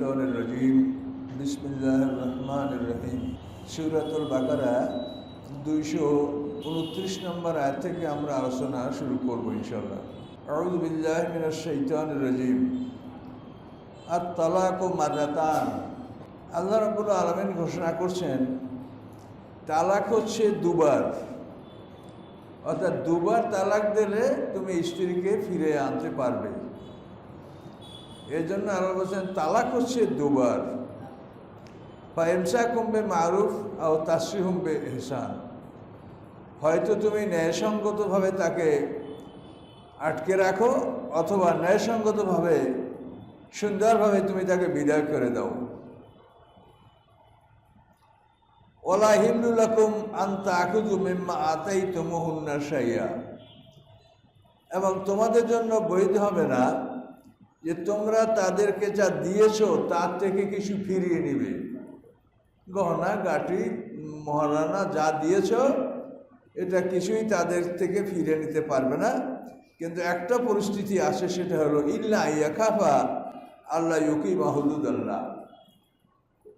الشيطان الرجيم بسم الله الرحمن الرحيم সূরাতুল বাকারা 229 নম্বর আয়াত থেকে আমরা আলোচনা শুরু করব ইনশাআল্লাহ। আউযু বিল্লাহি মিনাশ শাইতানির রাজিম। আত-তালাকু মাররাতান। আল্লাহ রাব্বুল আলামিন ঘোষণা করছেন তালাক হচ্ছে দুবার, অর্থাৎ দুবার তালাক দিলে তুমি স্ত্রীকে ফিরে আনতে পারবে। এই জন্য আল্লাহ বলছেন তালাক হচ্ছে দুবার। ফাইমসাকুম বিমারুফ আও তাসরিহুম বিইহসান। হয়তো তুমি ন্যায়সঙ্গতভাবে তাকে আটকে রাখো অথবা ন্যায়সঙ্গতভাবে সুন্দরভাবে তুমি তাকে বিদায় করে দাও। ওয়ালা হিল্লু লাকুম আন তাখুযু মিম্মা আতাইতুমুহুন্না শাইআ। এবং তোমাদের জন্য বৈধ হবে না যে তোমরা তাদেরকে যা দিয়েছো তার থেকে কিছু ফিরিয়ে নিবে। গহনা গাটি মহারানা যা দিয়েছ এটা কিছুই তাদের থেকে ফিরে নিতে পারবে না। কিন্তু একটা পরিস্থিতি আসে, সেটা হলো ইল্লা ইয়াখাফা আল্লাহ ইউকিমা হুদুদাল্লাহ।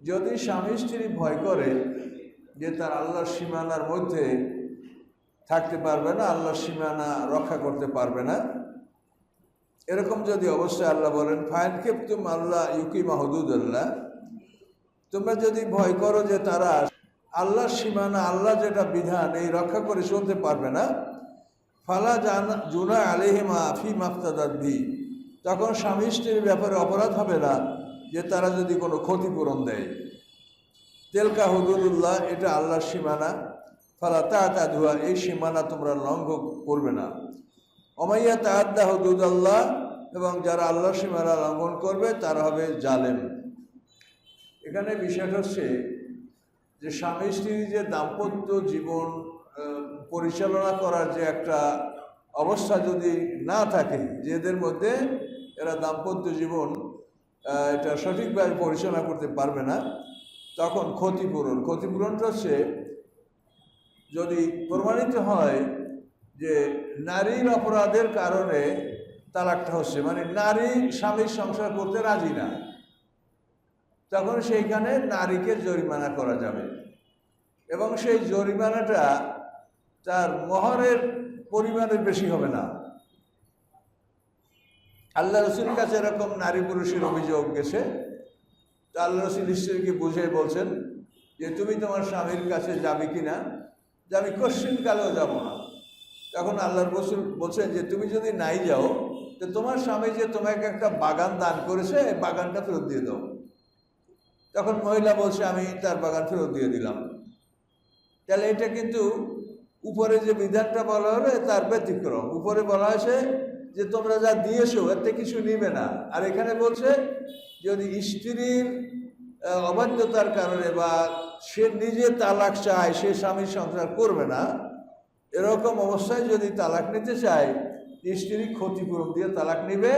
যদি স্বামী স্ত্রী ভয় করে যে তার আল্লাহর সীমানার মধ্যে থাকতে পারবে না, আল্লাহর সীমানা রক্ষা করতে পারবে না, এরকম যদি অবস্থায় আল্লাহ বলেন ফাইন কিফতুম আল্লাহ ইউকিমা হুদুদাল্লাহ, তোমরা যদি ভয় করো যে তারা আল্লাহর সীমানা, আল্লাহ যেটা বিধান এই রক্ষা করে চলতে পারবে না, ফালা জুনা আলাইহিমা ফি মাফতাদাত বি, তখন স্বামী স্ত্রীর ব্যাপারে অপরাধ হবে না যে তারা যদি কোনো ক্ষতিপূরণ দেয়। তেলকা হুদুদুল্লাহ, এটা আল্লাহর সীমানা। ফালা তা'তাদুহা, এই সীমানা তোমরা লঙ্ঘন করবে না। ওমাইয়া তা'আদ্দা হুদুদাল্লাহ, এবং যারা আল্লাহর সীমানা লঙ্ঘন করবে তারা হবে জালেম। এখানে বিষয়টা হচ্ছে যে স্বামী স্ত্রীর যে দাম্পত্য জীবন পরিচালনা করার যে একটা অবস্থা যদি না থাকে, যে এদের মধ্যে এরা দাম্পত্য জীবন এটা সঠিকভাবে পরিচালনা করতে পারবে না, তখন ক্ষতিপূরণটা হচ্ছে যদি প্রমাণিত হয় যে নারীর অপরাধের কারণে তালাকটা হচ্ছে, মানে নারী স্বামীর সংসার করতে রাজি না, তখন সেইখানে নারীকে জরিমানা করা যাবে। এবং সেই জরিমানাটা তার মহরের পরিমাণের বেশি হবে না। আল্লাহ রসুলের কাছে এরকম নারী পুরুষের অভিযোগ গেছে, তো আল্লাহ রসুল স্ত্রীকে বুঝে বলছেন যে তুমি তোমার স্বামীর কাছে যাবে কিনা, যে আমি কোশ্চিনকালেও যাব না। তখন আল্লাহর রসুল বলছেন যে তুমি যদি নাই যাও তো তোমার স্বামী যে তোমাকে একটা বাগান দান করেছে, এই বাগানটা ফেরত দিয়ে দাও। তখন মহিলা বলছে আমি তার বাগান ফেরত দিয়ে দিলাম। তাহলে এটা কিন্তু উপরে যে বিধানটা বলা হলো তার ব্যতিক্রম। উপরে বলা হয়েছে যে তোমরা যা দিয়েছো এতে কিছু নিবে না, আর এখানে বলছে যদি স্ত্রীর অবাধ্যতার কারণে বা সে নিজে তালাক চায়, সে স্বামীর সংসার করবে না, এরকম অবস্থায় যদি তালাক নিতে চায় স্ত্রী ক্ষতিপূরণ দিয়ে তালাক নিবে।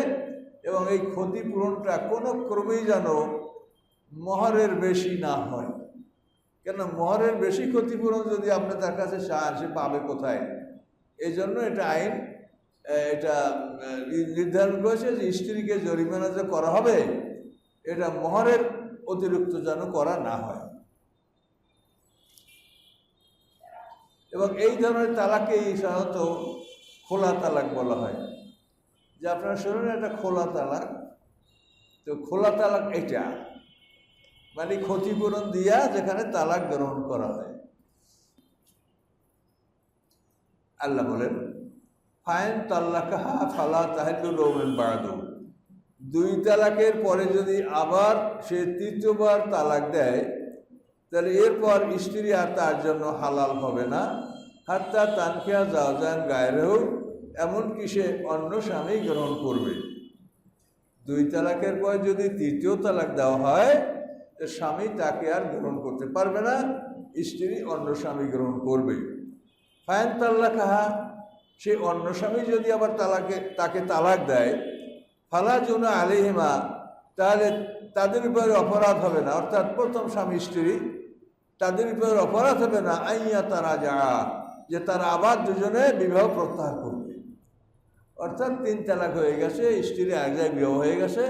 এবং এই ক্ষতিপূরণটা কোনো ক্রমেই যেন মহরের বেশি না হয়। কেন মহরের বেশি ক্ষতিপূরণ যদি আপনি তার কাছে চান, সে পাবে কোথায়? এই জন্য এটা আইন এটা নির্ধারণ করেছে যে স্ত্রীকে জরিমানা যে করা হবে এটা মহরের অতিরিক্ত যেন করা না হয়। এবং এই ধরনের তালাককেই সাধারণত খোলা তালাক বলা হয়। যে আপনারা শুনুন, এটা খোলা তালাক। তো খোলা তালাক এটা মানে ক্ষতিপূরণ দিয়া যেখানে তালাক গ্রহণ করা হয়। আল্লাহ বলেন ফাইন তাল্লাকাহা ফালা তাহিল্লু লাহু মিন বা'দু। দুই তালাকের পরে যদি আবার সে তৃতীয়বার তালাক দেয়, তাহলে এরপর স্ত্রী আর তার জন্য হালাল হবে না। হাত্তা তানকিয়া যাওজান গায়রেহু, এমনকি সে অন্য স্বামী গ্রহণ করবে। দুই তালাকের পর যদি তৃতীয় তালাক দেওয়া হয়, স্বামী তাকে আর গ্রহণ করতে পারবে না, স্ত্রী অন্য স্বামী গ্রহণ করবে। ফাইন তাল্লাকাহা, সে অন্য স্বামী যদি আবার তাকে তালাক দেয়, ফালা জুনা আলাইহিমা, তাহলে তাদের উপরে অপরাধ হবে না, অর্থাৎ প্রথম স্বামী স্ত্রী তাদের উপরে অপরাধ হবে না আইয়া তারা যা, যে তারা আবার দুজনে বিবাহ প্রত্যাহার করবে। অর্থাৎ তিন তালাক হয়ে গেছে, স্ত্রী এক জায়গায় বিবাহ হয়ে গেছে,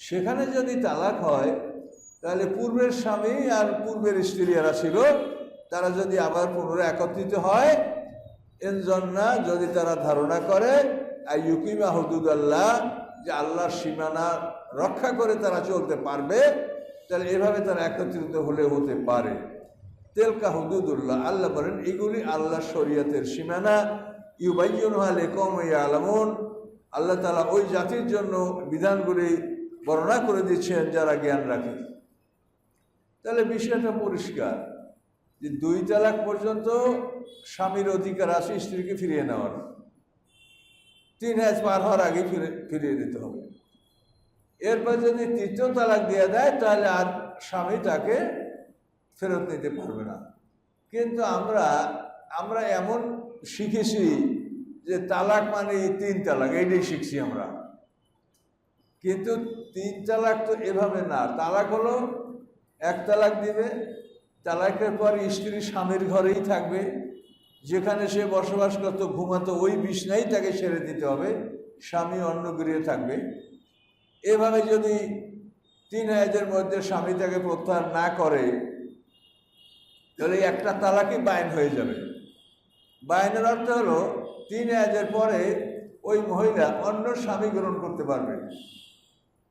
সেখানে যদি তালাক হয় তাহলে পূর্বের স্বামী আর পূর্বের স্ত্রী যারা ছিল তারা যদি আবার পুনরায় একত্রিত হয়, এর জন্য যদি তারা ধারণা করে আইয়ুকিমা হুদুদাল্লাহ, যে আল্লাহর সীমানা রক্ষা করে তারা চলতে পারবে, তাহলে এভাবে তারা একত্রিত হলে হতে পারে। তেলকা হুদুদুল্লাহ, আল্লাহ বলেন এগুলি আল্লাহর শরীয়তের সীমানা। ইউবাইয়ুনহা লিকাওমিন ইয়ালামুন, আল্লাহ তাআলা ওই জাতির জন্য বিধানগুলি বর্ণনা করে দিচ্ছেন যারা জ্ঞান রাখে। তাহলে বিষয়টা পরিষ্কার যে 2 তালাক পর্যন্ত স্বামীর অধিকার আছে স্ত্রীকে ফিরিয়ে নেওয়ার। 3 হাজ পার হওয়ার আগে ফিরিয়ে দিতে হবে। এরপর যদি 3য় তালাক দিয়ে দেয় তাহলে আর স্বামী তাকে ফেরত নিতে পারবে না। কিন্তু আমরা এমন শিখেছি যে তালাক মানে 3 তালাক, এইটাই শিখছি আমরা। কিন্তু 3 তালাক তো এভাবে না। তালাক হলো 1 তালাক দিবে, তালাকের পর স্ত্রী স্বামীর ঘরেই থাকবে, যেখানে সে বসবাস করত ঘুমাতো ওই বিছনাই তাকে ছেড়ে দিতে হবে, স্বামী অন্য গৃহে থাকবে। এভাবে যদি 3 হাজের মধ্যে স্বামী তাকে প্রত্যাহার না করে তাহলে একটা তালাকই বাইন হয়ে যাবে। বাইনের অর্থ হলো 3 হাজের পরে ওই মহিলা অন্য স্বামী গ্রহণ করতে পারবে।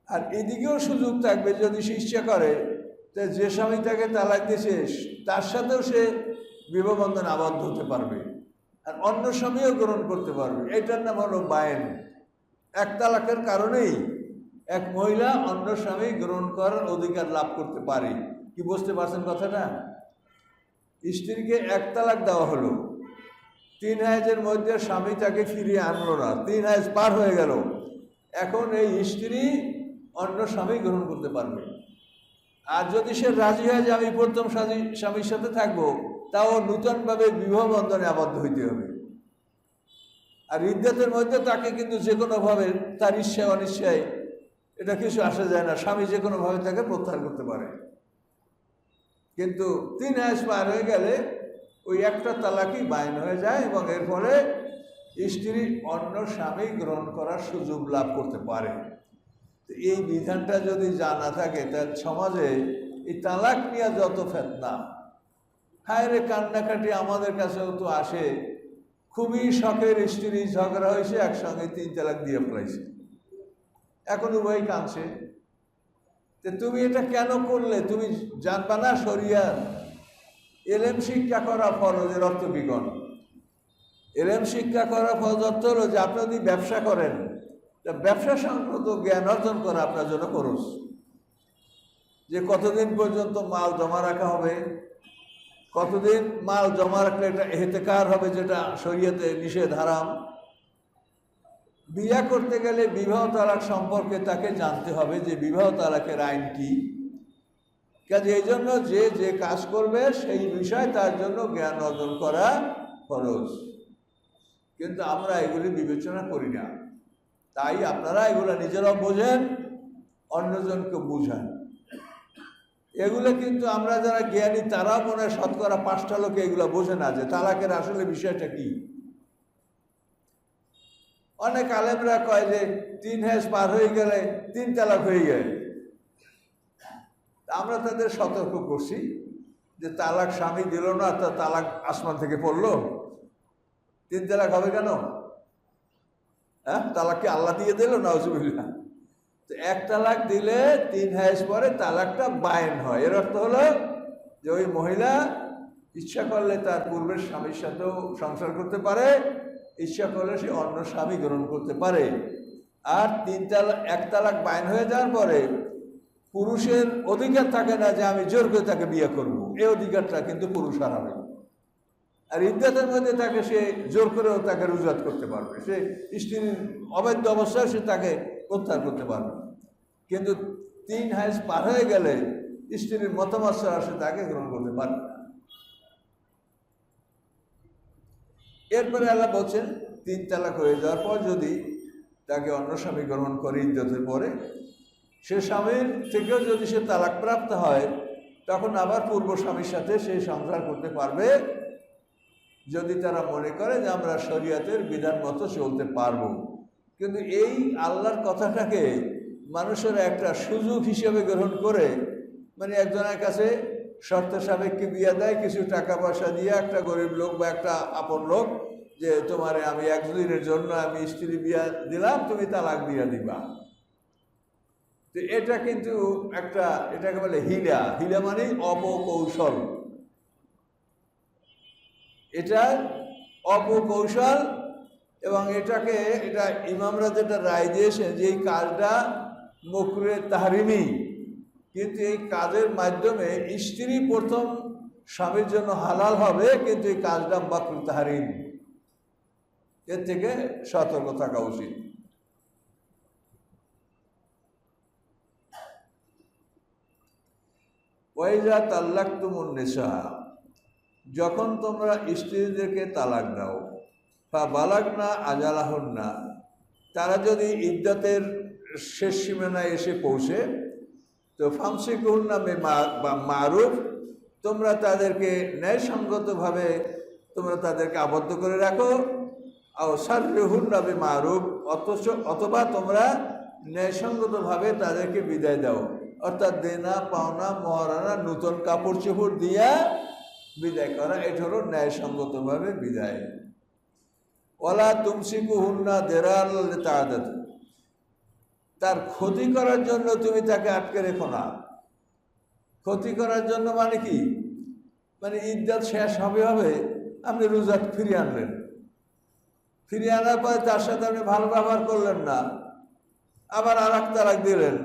আর এদিকেও সুযোগ থাকবে যদি সে ইচ্ছা করে যে স্বামী তাকে তালাক দিয়েছে তার সাথেও সে বিবাহ বন্ধনে আবদ্ধ হতে পারবে, আর অন্য স্বামীও গ্রহণ করতে পারবে। এটার নাম হলো বায়েন। 1 তালাকের কারণেই এক মহিলা অন্য স্বামী গ্রহণ করার অধিকার লাভ করতে পারে। কি বুঝতে পারছেন কথাটা? স্ত্রীকে 1 তালাক দেওয়া হলো, 3 হাজের মধ্যে স্বামী তাকে ফিরিয়ে আনলো না, 3 হাজ পার হয়ে গেল, এখন এই স্ত্রী অন্য স্বামী গ্রহণ করতে পারবে। আর যদি সে রাজি হয় যে আমি প্রথম স্বামীর সাথে থাকবো, তাও নূতনভাবে বিবাহ বন্ধনে আবদ্ধ হইতে হবে। আর ইদ্দাতের মধ্যে তাকে কিন্তু যে কোনোভাবে তার ইচ্ছায় অনিচ্ছায় এটা কিছু আসা যায় না, স্বামী যে কোনোভাবে তাকে প্রত্যাহার করতে পারে। কিন্তু 3 হাজ পার হয়ে গেলে ওই একটা তালাকই বাইন হয়ে যায় এবং এর ফলে স্ত্রী অন্য স্বামী গ্রহণ করার সুযোগ লাভ করতে পারে। এই বিধানটা যদি জানা থাকে তার সমাজে এই তালাক নিয়ে যত ফেতনা, হায় রে কান্নাকাটি আমাদের কাছেও তো আসে। খুবই শখের স্ত্রী, ঝগড়া হয়েছে, একসঙ্গে 3 তালাক দিয়ে ফেলাইছে, এখন উভয় কাঁদছে। তুমি এটা কেন করলে? তুমি জানবা না শরিয়াত এলেম শিক্ষা করা ফরজের অর্থ বিগণ। এলেম শিক্ষা করা ফরজ অর্থ হলো যে আপনি যদি ব্যবসা করেন, ব্যবসা সংক্রান্ত জ্ঞান অর্জন করা আপনার জন্য খরচ। যে কতদিন পর্যন্ত মাল জমা রাখা হবে, কতদিন মাল জমা রাখলে এটা এহতেকার হবে, যেটা শরীয়তে নিষেধ হারাম। বিয়ে করতে গেলে বিবাহ তালাক সম্পর্কে তাকে জানতে হবে যে বিবাহ তালাকের আইন কি। কাজে এই জন্য যে কাজ করবে সেই বিষয়ে তার জন্য জ্ঞান অর্জন করা খরচ। কিন্তু আমরা এগুলি বিবেচনা করি না, তাই আপনারা এগুলো নিজেরাও বোঝেন, অন্যজনকে বুঝান। এগুলো কিন্তু আমরা যারা জ্ঞানী তারা মনে হয় 5% লোকে এগুলো বোঝে না যে তালাকের আসলে বিষয়টা কি। অনেক আলেমরা কয় যে 3 হাজ পার হয়ে গেলে 3 তালাক হয়ে যায়। আমরা তাদের সতর্ক করছি যে তালাক স্বামী দিল না, তা তালাক আসমান থেকে পড়লো, 3 তালাক হবে কেন? হ্যাঁ, তালাককে আল্লাহ দিয়ে দিল নাউজুবিল্লাহ। তো 1 তালাক দিলে 3 হাজ পরে তালাকটা বায়েন হয়। এর অর্থ হলো যে ওই মহিলা ইচ্ছা করলে তার পূর্বের স্বামীর সাথেও সংসার করতে পারে, ইচ্ছা করলে সে অন্য স্বামী গ্রহণ করতে পারে। আর 1 তালাক বায়েন হয়ে যাওয়ার পরে পুরুষের অধিকার থাকে না যে আমি জোর করে তাকে বিয়ে করব, এই অধিকারটা কিন্তু পুরুষ হারাবে। আর ইদ্দাতের মধ্যে তাকে সে জোর করেও তাকে রুজুয়াত করতে পারবে, সে স্ত্রীর অবৈধ অবস্থায় সে তাকে প্রত্যাহার করতে পারবে। কিন্তু 3 হাজ পার হয়ে গেলে স্ত্রীর মতামত ছাড়া সে তাকে গ্রহণ করতে পারবে না। এরপরে আল্লাহ বলছেন 3 তালাক হয়ে যাওয়ার পর যদি তাকে অন্য স্বামী গ্রহণ করে ইদ্দতের পরে, সে স্বামীর থেকেও যদি সে তালাক প্রাপ্ত হয় তখন আবার পূর্ব স্বামীর সাথে সে সংসার করতে পারবে, যদি তারা মনে করে যে আমরা শরীয়তের বিধান মতো চলতে পারবো। কিন্তু এই আল্লাহর কথাটাকে মানুষের একটা সুযোগ হিসেবে গ্রহণ করে, মানে একজনের কাছে শর্ত সাপেক্ষে বিয়ে দেয়, কিছু টাকা পয়সা দিয়ে একটা গরিব লোক বা একটা আপন লোক, যে তোমারে আমি একদিনের জন্য আমি স্ত্রী বিয়া দিলাম, তুমি তালাক দিয়ে দিবা। তো এটা কিন্তু একটা, এটাকে বলে হিলা। হিলা মানে অপকৌশল। এটা অপকৌশল, এবং এটা ইমামরা যেটা রায় দিয়েছেন যে এই কাজটা মকরুহে তাহরিমি, কিন্তু এই কাজের মাধ্যমে স্ত্রী প্রথম স্বামীর জন্য হালাল হবে, কিন্তু এই কাজটা মাকরুহ তাহরিম। এর থেকে সতর্ক থাকা উচিত। ওয়াইজা তাল্লাকতুমুন নিসা, যখন তোমরা স্ত্রীদেরকে তালাক দাও, বা বালাগনা আজালাহুন্না, তারা যদি ইদ্দাতের শেষ সীমানায় এসে পৌঁছে, তো ফামসিকুহুন্না মারুফ, তোমরা তাদেরকে ন্যায়সঙ্গতভাবে তোমরা তাদেরকে আবদ্ধ করে রাখো। আর সাররিহুন্না বিমারুফ, অথবা তোমরা ন্যায়সঙ্গতভাবে তাদেরকে বিদায় দাও, অর্থাৎ দেনা পাওনা মহারানা নতুন কাপড় চোপড় দিয়া বিদায় করা, এটা হলো ন্যায়সঙ্গতভাবে বিদায়। ওয়ালা তুমসিকুহুন্না দিরার লিতাআদাত, তার ক্ষতি করার জন্য তুমি তাকে আটকে রেখো না। ক্ষতি করার জন্য মানে কি? মানে ইদ্দাত শেষ হবে আপনি রোজা ফিরিয়ে আনলেন, ফিরিয়ে আনার পরে তার সাথে আপনি ভালো ব্যবহার করলেন না, আবার আর এক তালাক দিলেন।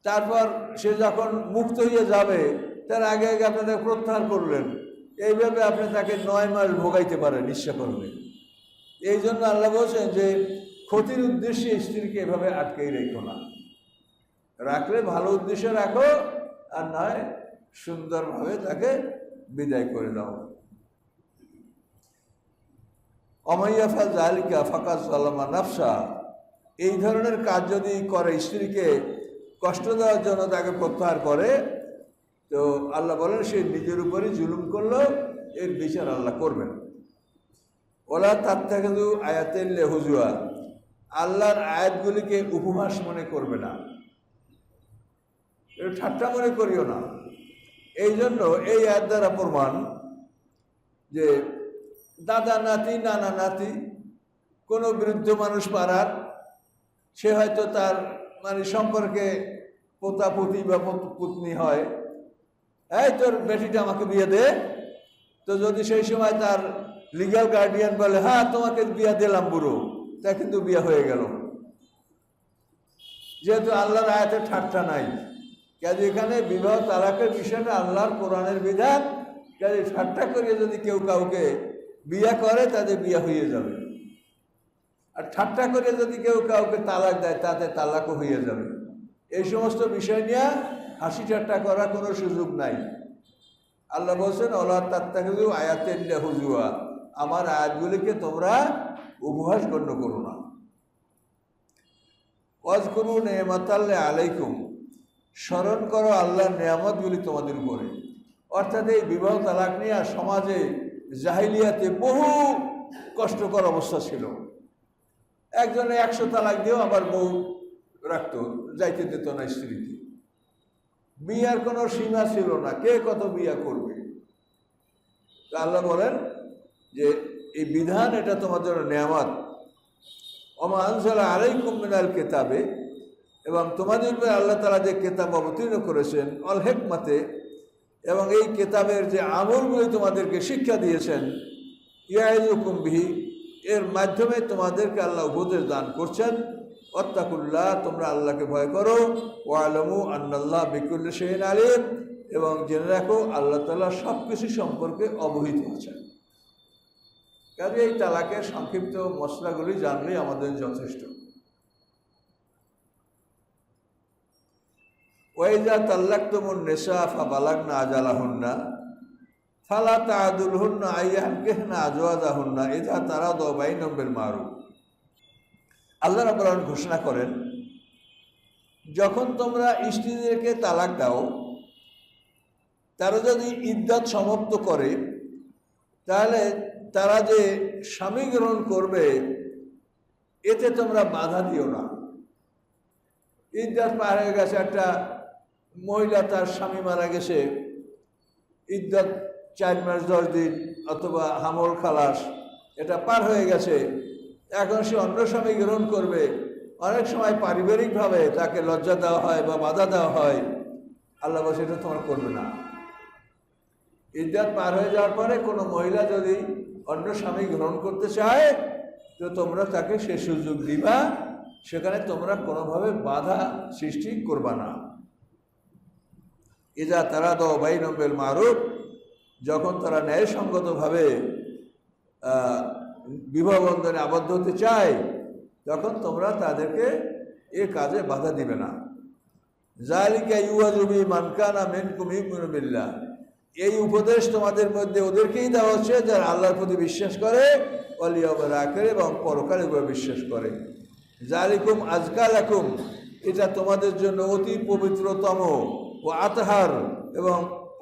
তারপর সে যখন মুক্ত হয়ে যাবে তার আগে আগে আপনাদের প্রত্যাহার করলেন। এইভাবে আপনি তাকে 9 মাস ভোগাইতে পারেন ইচ্ছা করলে। এই জন্য আল্লাহ বলছেন যে ক্ষতির উদ্দেশ্যে স্ত্রীকে এভাবে আটকেই রেখো না, রাখলে ভালো উদ্দেশ্যে রাখো, আর নয় সুন্দরভাবে তাকে বিদায় করে দাও। অমাইয়াফা জালিকা ফাকাত যালামা নাফসা, এই ধরনের কাজ যদি করে, স্ত্রীকে কষ্ট দেওয়ার জন্য তাকে প্রত্যাহার করে, তো আল্লাহ বলেন সে নিজের উপরই জুলুম করলো, এর বিচার আল্লাহ করবেন। ওলা তাত্তাখিযু আয়াতিল্লাহি হুজুয়া, আল্লাহর আয়াতগুলিকে উপহাস মনে করবে না, এটা ঠাট্টা মনে করিও না। এই জন্য এই আয়াত দ্বারা প্রমাণ যে দাদা নাতি নানা নাতি কোনো বৃদ্ধ মানুষ পাড়ার, সে হয়তো তার মানে সম্পর্কে পোতা পুতি বা পুতনি হয়, এই তোর বেটিটা আমাকে বিয়ে দে, তো যদি সেই সময় তার লিগ্যাল গার্ডিয়ান বলে হ্যাঁ তোমাকে বিয়ে দিলাম বুড়ো, তা কিন্তু বিয়ে হয়ে গেল। যেহেতু আল্লাহর আয়াতের ঠাট্টা নাই, কাজে এখানে বিবাহ তালাকের বিষয়টা আল্লাহর কোরআনের বিধান, কাজে ঠাট্টা করিয়ে যদি কেউ কাউকে বিয়ে করে তাদের বিয়ে হয়ে যাবে, আর ঠাট্টা করে যদি কেউ কাউকে তালাক দেয় তাতে তালাকও হয়ে যাবে। এই সমস্ত বিষয় নিয়ে হাসি ঠাট্টা করার কোনো সুযোগ নাই। আল্লাহ বলছেন ওলা তাত্তাখিযু আয়াতিল্লাহি হুজুয়া, আমার আয়াতগুলিকে তোমরা উপহাস গণ্য করো না। ওয়াজকুরু নি'মাতাল্লাহি আলাইকুম, স্মরণ করো আল্লাহর নিয়ামতগুলি তোমাদের উপরে। অর্থাৎ এই বিবাহ তালাক নিয়ে সমাজে জাহিলিয়াতে বহু কষ্টকর অবস্থা ছিল। একজনে 100 তালাক দিয়েও আবার বউ রাখতো, যাইতে দিত না স্ত্রীকে। বিয়ার কোনো সীমা ছিল না, কে কত বিয়া করবে। আল্লাহ বলেন যে এই বিধান এটা তোমাদের নিয়ামত। ওমা আনজালা আলাইকুম মিনাল কিতাবে, এবং তোমাদের উপরে আল্লাহ তাআলা যে কিতাব অবতীর্ণ করেছেন, অল হিকমাতে, এবং এই কিতাবের যে আমলগুলি তোমাদেরকে শিক্ষা দিয়েছেন, ইয়াইযুকুম বিহি, এর মাধ্যমে তোমাদেরকে আল্লাহ উপদেশ দান করছেন। ওয়াত্তাকুল্লাহ, তোমরা আল্লাহকে ভয় করো। ওয়ালামু আন্নাল্লাহ বিকুল্লি শাইইন আলিম, এবং জেনে রাখো আল্লাহ তাআলা সব কিছু সম্পর্কে অবহিত আছেন। কাজে এই তালাকের সংক্ষিপ্ত মশলাগুলি জানলেই আমাদের যথেষ্ট। ওয়াইজা তাল্লাকতুমুন নিসা ফাবালাগনা আজালাহুন্না ফালা তা'দুলহুন্না আইয়ানকিহনা আজওয়াজাহুন্না ইযা তারাদাউ বাইনাহুম বিল মারুফ। আল্লাহ রাব্বুল আলামিন ঘোষণা করেন, যখন তোমরা স্ত্রীদেরকে তালাক দাও, তারা যদি ইদ্দাত সমাপ্ত করে, তাহলে তারা যে স্বামী গ্রহণ করবে এতে তোমরা বাধা দিও না। ইদ্যাত পার হয়ে গেছে, একটা মহিলা তার স্বামী মারা গেছে, ইদ্যাত 4 মাস 10 দিন অথবা হামল খালাস এটা পার হয়ে গেছে, এখন সে অন্য স্বামী গ্রহণ করবে। অনেক সময় পারিবারিকভাবে তাকে লজ্জা দেওয়া হয় বা বাধা দেওয়া হয়, আল্লাহ বলছে এটা তোমরা করবে না। ইদ্যাত পার হয়ে যাওয়ার পরে কোনো মহিলা যদি অন্য স্বামী গ্রহণ করতে চায় তো তোমরা তাকে সে সুযোগ দিবা, সেখানে তোমরা কোনোভাবে বাধা সৃষ্টি করবা না। ইজা তারা দাও বাইনহুম বিল মারুফ, যখন তারা ন্যায়সঙ্গতভাবে বিবাহ বন্ধনে আবদ্ধ হতে চায় তখন তোমরা তাদেরকে এ কাজে বাধা দিবে না। যালিকা ইউআযু বিহি মান কানা মিনকুম ইউমিনু বিল্লাহ, এই উপদেশ তোমাদের মধ্যে ওদেরকেই দেওয়া হচ্ছে যারা আল্লাহর প্রতি বিশ্বাস করে, ওয়াল ইয়াউমিল আখির এবং পরকালের উপর বিশ্বাস করে। যালিকুম আযকা লাকুম, এটা তোমাদের জন্য অতি পবিত্রতম, ও আতহার এবং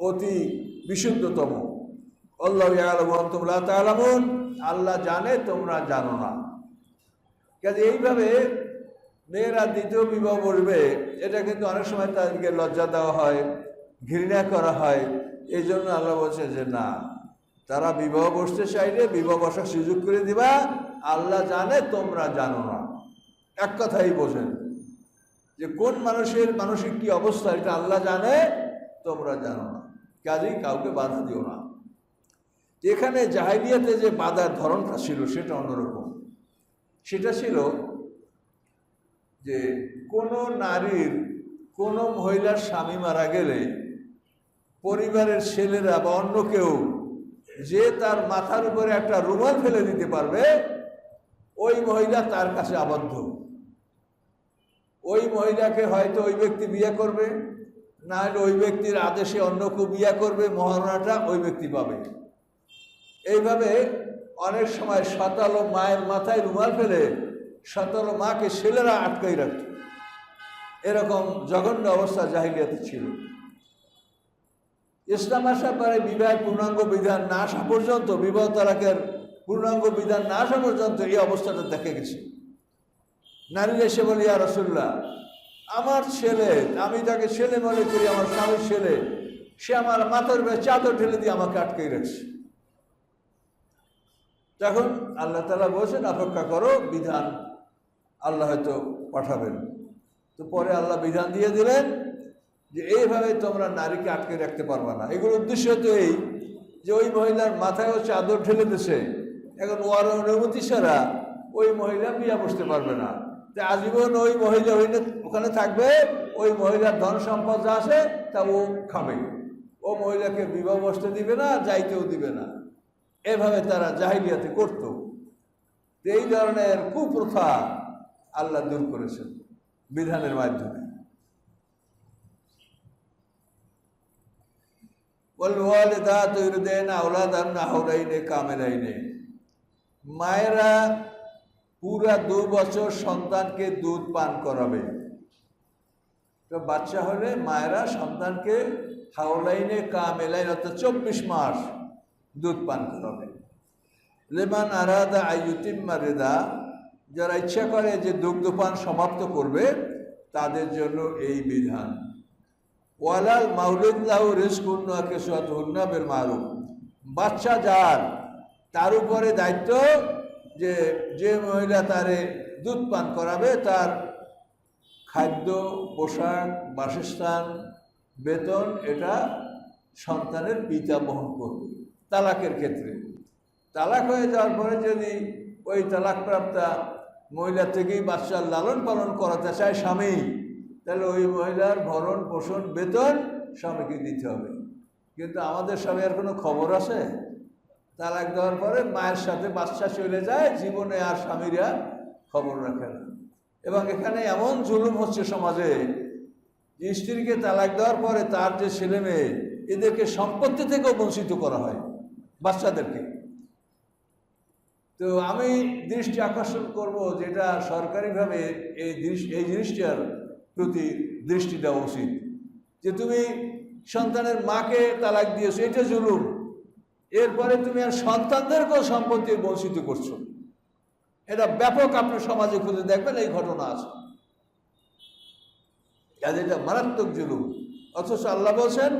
অতি বিশুদ্ধতম। আল্লাহু ইয়ালামু ওয়া আনতুম লা তা'লামুন, আল্লাহ জানে তোমরা জানো না। কাজে এইভাবে মেয়েরা দ্বিতীয় বিবাহ করবে, এটা কিন্তু অনেক সময় তাদেরকে লজ্জা দেওয়া হয়, ঘৃণা করা হয়। এই জন্য আল্লাহ বলছে যে না, তারা বিবাহ বসতে চাইলে বিবাহ বসার সুযোগ করে দিবা, আল্লাহ জানে তোমরা জানো না। এক কথাই বোঝেন যে কোন মানুষের মানসিক কি অবস্থা এটা আল্লাহ জানে, তোমরা জানো না, কাজেই কাউকে বাধা দিও না। এখানে জাহেলিয়াতে যে বাধার ধরনটা ছিল সেটা অন্যরকম। সেটা ছিল যে কোনো নারীর কোনো মহিলার স্বামী মারা গেলে পরিবারের ছেলেরা বা অন্য কেউ যে তার মাথার উপরে একটা রুমাল ফেলে দিতে পারবে, ওই মহিলা তার কাছে আবদ্ধ। ওই মহিলাকে হয়তো ওই ব্যক্তি বিয়ে করবে, না হলে ওই ব্যক্তির আদেশে অন্য কেউ বিয়ে করবে, মহারণাটা ওই ব্যক্তি পাবে। এইভাবে অনেক সময় 17 মায়ের মাথায় রুমাল ফেলে 17 মাকে ছেলেরা আটকাই রাখত। এরকম জঘন্য অবস্থা জাহিলিয়াতে ছিল। ইসলাম আসার পরে বিবাহের পূর্ণাঙ্গ বিধান না আসা পর্যন্ত, বিবাহ তালাকের পূর্ণাঙ্গ বিধান না আসা পর্যন্ত এই অবস্থাটা দেখা গেছে। নারীরা এসে বলে, ইয়া রাসূলুল্লাহ, আমার ছেলে, আমি তাকে ছেলে মনে করি, আমার স্বামীর ছেলে, সে আমার মাথার উপরে চাদর ঢেলে দিয়ে আমাকে আটকাই রাখছে। তখন আল্লাহ তাআলা বলছেন অপেক্ষা করো, বিধান আল্লাহ হয়তো পাঠাবেন। তো পরে আল্লাহ বিধান দিয়ে দিলেন যে এইভাবে তোমরা নারীকে আটকে রাখতে পারবে না। এগুলোর উদ্দেশ্য তো এই যে ওই মহিলার মাথায় ও চাদর ঢেলে দিছে, এখন ওর অনুমতি ছাড়া ওই মহিলা বিয়ে বসতে পারবে না। তো আজীবন ওই মহিলা ওখানে থাকবে, ওই মহিলার ধন সম্পদ যা আছে তা ও খাবে, ও মহিলাকে বিবাহ বসতে দিবে না, যাইতেও দিবে না। এভাবে তারা জাহিলিয়াতে করত। এই ধরনের কুপ্রথা আল্লাহ দূর করেছেন বিধানের মাধ্যমে। ওয়ালিদাতু ইরদিনা আওলাদাহুন্না হাওলাইনি কামিলাইনি, মায়েরা পুরা 2 বছর সন্তানকে দুধ পান করাবে। তো বাচ্চা হলে মায়েরা সন্তানকে হাওলাইনে কামিলাইন অর্থাৎ 24 মাস দুধ পান করাবে। লিমান আরাদা আইয়ুতিম্মা রিদা, যারা ইচ্ছা করে যে দুগ্ধপান সমাপ্ত করবে তাদের জন্য এই বিধান। ওয়ালাল মাউলুদ লাহু রিজকুন ওয়া কিসওয়াতুহুন্না বিল মারুফ, বাচ্চা যার তার উপরে দায়িত্ব যে যে মহিলা তারে দুধ পান করাবে তার খাদ্য, পোশাক, বাসস্থান, বেতন এটা সন্তানের পিতা বহন করবে। তালাকের ক্ষেত্রে তালাক হয়ে যাওয়ার পরে যদি ওই তালাকপ্রাপ্তা মহিলা থেকেই বাচ্চার লালন পালন করাতে চায় স্বামী, তাহলে ওই মহিলার ভরণ পোষণ বেতন স্বামীকে দিতে হবে। কিন্তু আমাদের স্বামীর কোনো খবর আছে? তালাক দেওয়ার পরে মায়ের সাথে বাচ্চা চলে যায়, জীবনে আর স্বামীরা খবর রাখে না। এবং এখানে এমন জুলুম হচ্ছে সমাজে যে স্ত্রীকে তালাক দেওয়ার পরে তার যে ছেলে মেয়ে এদেরকে সম্পত্তি থেকেও বঞ্চিত করা হয়, বাচ্চাদেরকে। তো আমি দৃষ্টি আকর্ষণ করব যেটা সরকারিভাবে এই জিনিসটার প্রতি দৃষ্টি দেওয়া উচিত, যে তুমি সন্তানের মাকে তালাক দিয়েছো, এটা জুলুম। এরপরে তুমি আর সন্তানদেরকেও সম্পত্তি বঞ্চিত করছো। এটা ব্যাপক, আপনার সমাজে খুঁজে দেখবেন এই ঘটনা আছে। এটা মারাত্মক জুলুম। অথচ আল্লাহ বলছেন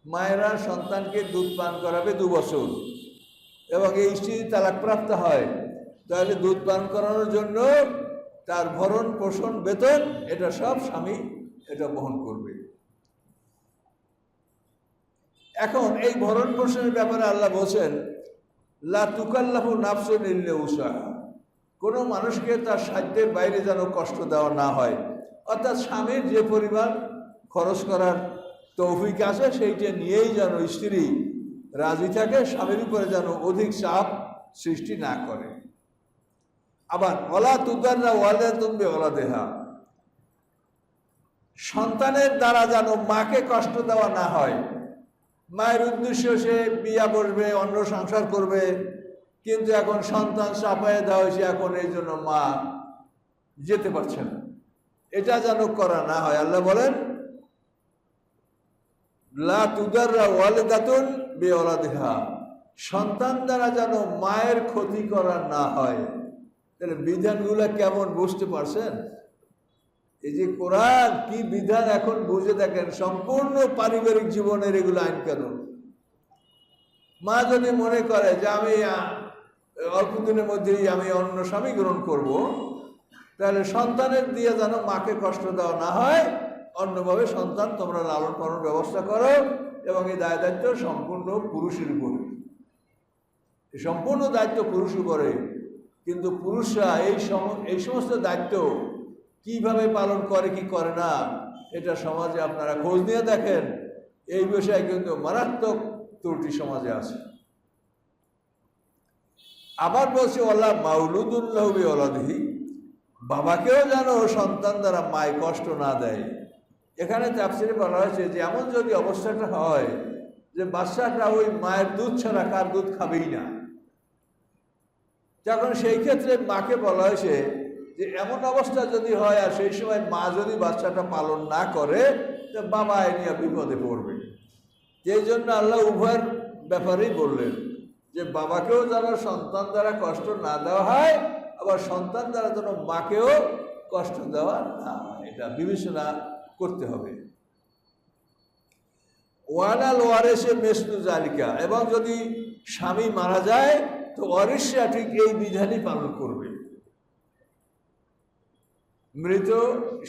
মায়েরা সন্তানকে দুধ পান করাবে 2 বছর, এবং এই স্ত্রী তালাকপ্রাপ্ত হয়, তাহলে দুধ পান করানোর জন্য তার ভরণ পোষণ বেতন এটা সব স্বামী এটা বহন করবে। এখন এই ভরণ পোষণের ব্যাপারে আল্লাহ বলছেন লা তুকাল্লাফু নাফসুন ইল্লা উসাহা, কোনো মানুষকে তার সাধ্যের বাইরে যেন কষ্ট দেওয়া না হয়। অর্থাৎ স্বামীর যে পরিমাণ খরচ করার তৌফিক আছে সেইটা নিয়েই যেন স্ত্রী রাজি থাকে, স্বামীর উপরে যেন অধিক চাপ সৃষ্টি না করে। আবার ওয়ালা তুদাররা ওয়ালিদাতুন বিওয়ালাদিহা, সন্তানের দ্বারা যেন মাকে কষ্ট দেওয়া না হয়। মায়ের উদ্দেশ্য সে বিয়া বসবে, অন্য সংসার করবে, কিন্তু এখন সন্তান চাপায় দেওয়া হয়েছে, এখন এই জন্য মা যেতে পারছে না, এটা যেন করা না হয়। আল্লাহ বলেন লা তুদাররা ওয়ালিদাতুন বিওয়ালাদিহা, সন্তান দ্বারা যেন মায়ের ক্ষতি করা না হয়। তাহলে বিধানগুলো কেমন বুঝতে পারছেন? এই যে কোরআন কি বিধান এখন বুঝে দেখেন, সম্পূর্ণ পারিবারিক জীবনের এগুলো আইন কানুন। মা যদি মনে করে যে আমি অল্প দিনের মধ্যেই আমি অন্য স্বামী গ্রহণ করব, তাহলে সন্তানের দিয়ে যেন মাকে কষ্ট দেওয়া না হয়, অন্যভাবে সন্তান তোমরা লালন পালন ব্যবস্থা করো, এবং এই দায় দায়িত্ব সম্পূর্ণ পুরুষের উপরে, সম্পূর্ণ দায়িত্ব পুরুষের উপরে। কিন্তু পুরুষরা এই সমস্ত দায়িত্ব কিভাবে পালন করে কি করে না, এটা সমাজে আপনারা খোঁজ নিয়ে দেখেন, এই বিষয়ে কিন্তু মারাত্মক ত্রুটি সমাজে আছে। আবার বলছে ওয়াল্লাহ মাউলুদুল্লাহ বিওয়ালাদিহি, বাবাকেও যেন সন্তান দ্বারা মায় কষ্ট না দেয়। এখানে তাফসিরে বলা হয়েছে যে এমন যদি অবস্থাটা হয় যে বাচ্চাটা ওই মায়ের দুধ ছাড়া কার দুধ খাবেই না, তখন সেই ক্ষেত্রে মাকে বলা হয়েছে যে এমন অবস্থা যদি হয় আর সেই সময় মা যদি বাচ্চাটা পালন না করে, তো বাবা এ নিয়ে বিপদে পড়বে। এই জন্য আল্লাহ উভয়ের ব্যাপারেই বললেন যে বাবাকেও যেন সন্তান দ্বারা কষ্ট না দেওয়া হয়, আবার সন্তান দ্বারা যেন মাকেও কষ্ট দেওয়া না হয়, এটা বিবেচনা করতে হবে। ওয়ালাল ওয়ারেসে মেসলু জালিকা, এবং যদি স্বামী মারা যায় তো ওয়ারিসরা ঠিক এই বিধানই পালন করবে। মৃত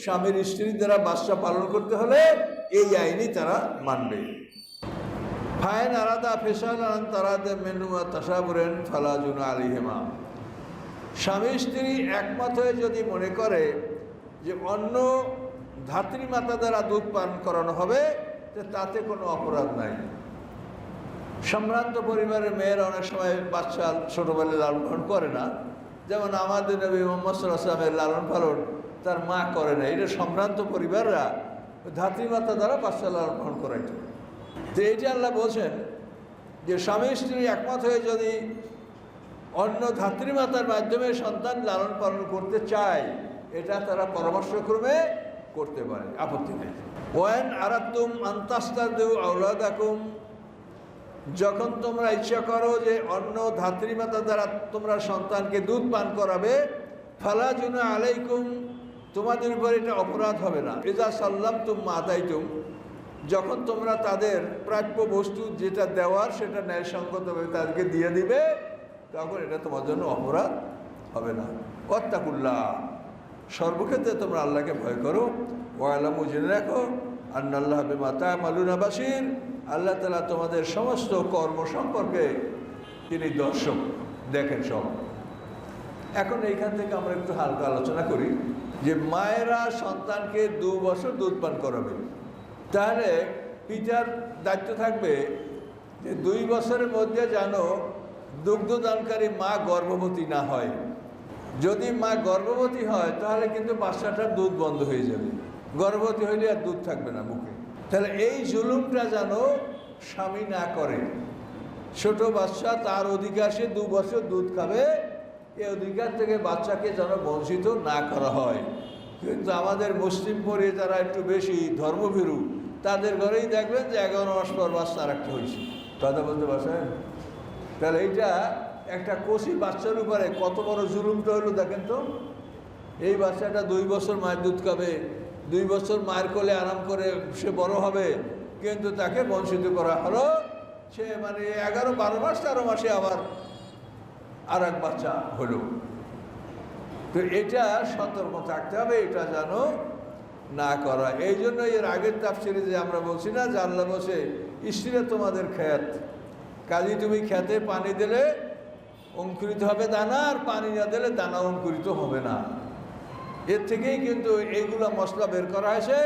স্বামীর স্ত্রীর দ্বারা বাচ্চা পালন করতে হলে এই আইনই তারা মানবে। ফাইন আরাদা ফেসালান তারাদে মেনুয়া তাসাবুরেন ফালা জুনা আলাইহিমা, স্বামী স্ত্রী একমত হয়ে যদি মনে করে যে অন্য ধাত্রীমাতা দ্বারা দুধ পান করানো হবে, তো তাতে কোনো অপরাধ নাই। সম্ভ্রান্ত পরিবারের মেয়েরা অনেক সময় বাচ্চা ছোটোবেলায় লালন পালন করে না, যেমন আমাদের নবী মুহাম্মদ সাল্লাল্লাহু আলাইহি ওয়াসাল্লামের লালন পালন তার মা করে না। এটা সম্ভ্রান্ত পরিবাররা ধাত্রীমাতা দ্বারা বাচ্চা লালন পালন করাইত। তো এইটা আল্লাহ বলছেন যে স্বামী স্ত্রী একমত হয়ে যদি অন্য ধাত্রীমাতার মাধ্যমে সন্তান লালন পালন করতে চায়, এটা তারা পরামর্শক্রমে করতে পারে, আপত্তি নেই। ওয়ান আরাতুম আনতাস্তাদু আওলাদাকুম, যখন তোমরা ইচ্ছা করো যে অন্য ধাত্রীমাতা দ্বারা তোমরা সন্তানকে দুধ পান করাবে, ফালা জুনা আলাইকুম, তোমাদের উপর এটা অপরাধ হবে না। ইজা সাল্লামতুম মা আতাইতুম, যখন তোমরা তাদের প্রাপ্য বস্তু যেটা দেওয়ার সেটা ন্যায়সঙ্গতভাবে তাদেরকে দিয়ে দিবে, তখন এটা তোমার জন্য অপরাধ হবে না। ওয়াত্তাকুল্লাহ, সর্বক্ষেত্রে তোমরা আল্লাহকে ভয় করো। ওয়ালামু, জেনে রাখো, আন্নাল্লাহ বিমা তা'মালুনা বাসীর, আল্লাহ তাআলা তোমাদের সমস্ত কর্ম সম্পর্কে তিনি দর্শক, দেখেন সব। এখন এইখান থেকে আমরা একটু হালকা আলোচনা করি যে মায়েরা সন্তানকে 2 বছর দুধ পান করাবে, তাহলে পিতার দায়িত্ব থাকবে যে 2 বছরের মধ্যে যেন দুগ্ধদানকারী মা গর্ভবতী না হয়। যদি মা গর্ভবতী হয় তাহলে কিন্তু বাচ্চাটার দুধ বন্ধ হয়ে যাবে, গর্ভবতী হইলে আর দুধ থাকবে না মুখে। তাহলে এই জুলুমটা যেন স্বামী না করে। ছোট বাচ্চা, তার অধিকার, সে 2 বছর দুধ খাবে, এই অধিকার থেকে বাচ্চাকে যেন বঞ্চিত না করা হয়। কিন্তু আমাদের মুসলিম পরে যারা একটু বেশি ধর্মভীরু, তাদের ঘরেই দেখবেন যে 11 মাস পর বাচ্চা আর একটা হয়েছে। কথা বলতে পারছেন? তাহলে এইটা একটা কচি বাচ্চার উপরে কত বড় জুলুমটা হলো দেখেন তো। এই বাচ্চাটা 2 বছর মায়ের দুধ খাবে, 2 বছর মায়ের কোলে আরাম করে সে বড় হবে, কিন্তু তাকে বঞ্চিত করা হলো। সে মানে 11-12 মাস 13 মাসে আবার আর এক বাচ্চা হলো। তো এটা সতর্ক থাকতে হবে, এটা যেন না করা। এই জন্য এর আগের তাফসীরে যে আমরা বলছি না যে আল্লাহ বসে স্ত্রীরা তোমাদের ক্ষেত, কাজে তুমি ক্ষেতে পানি দিলে অঙ্কুরিত হবে দানা, আর পানি না দিলে দানা অঙ্কুরিত হবে না। এর থেকেই কিন্তু এইগুলো মশলা বের করা হয়েছে।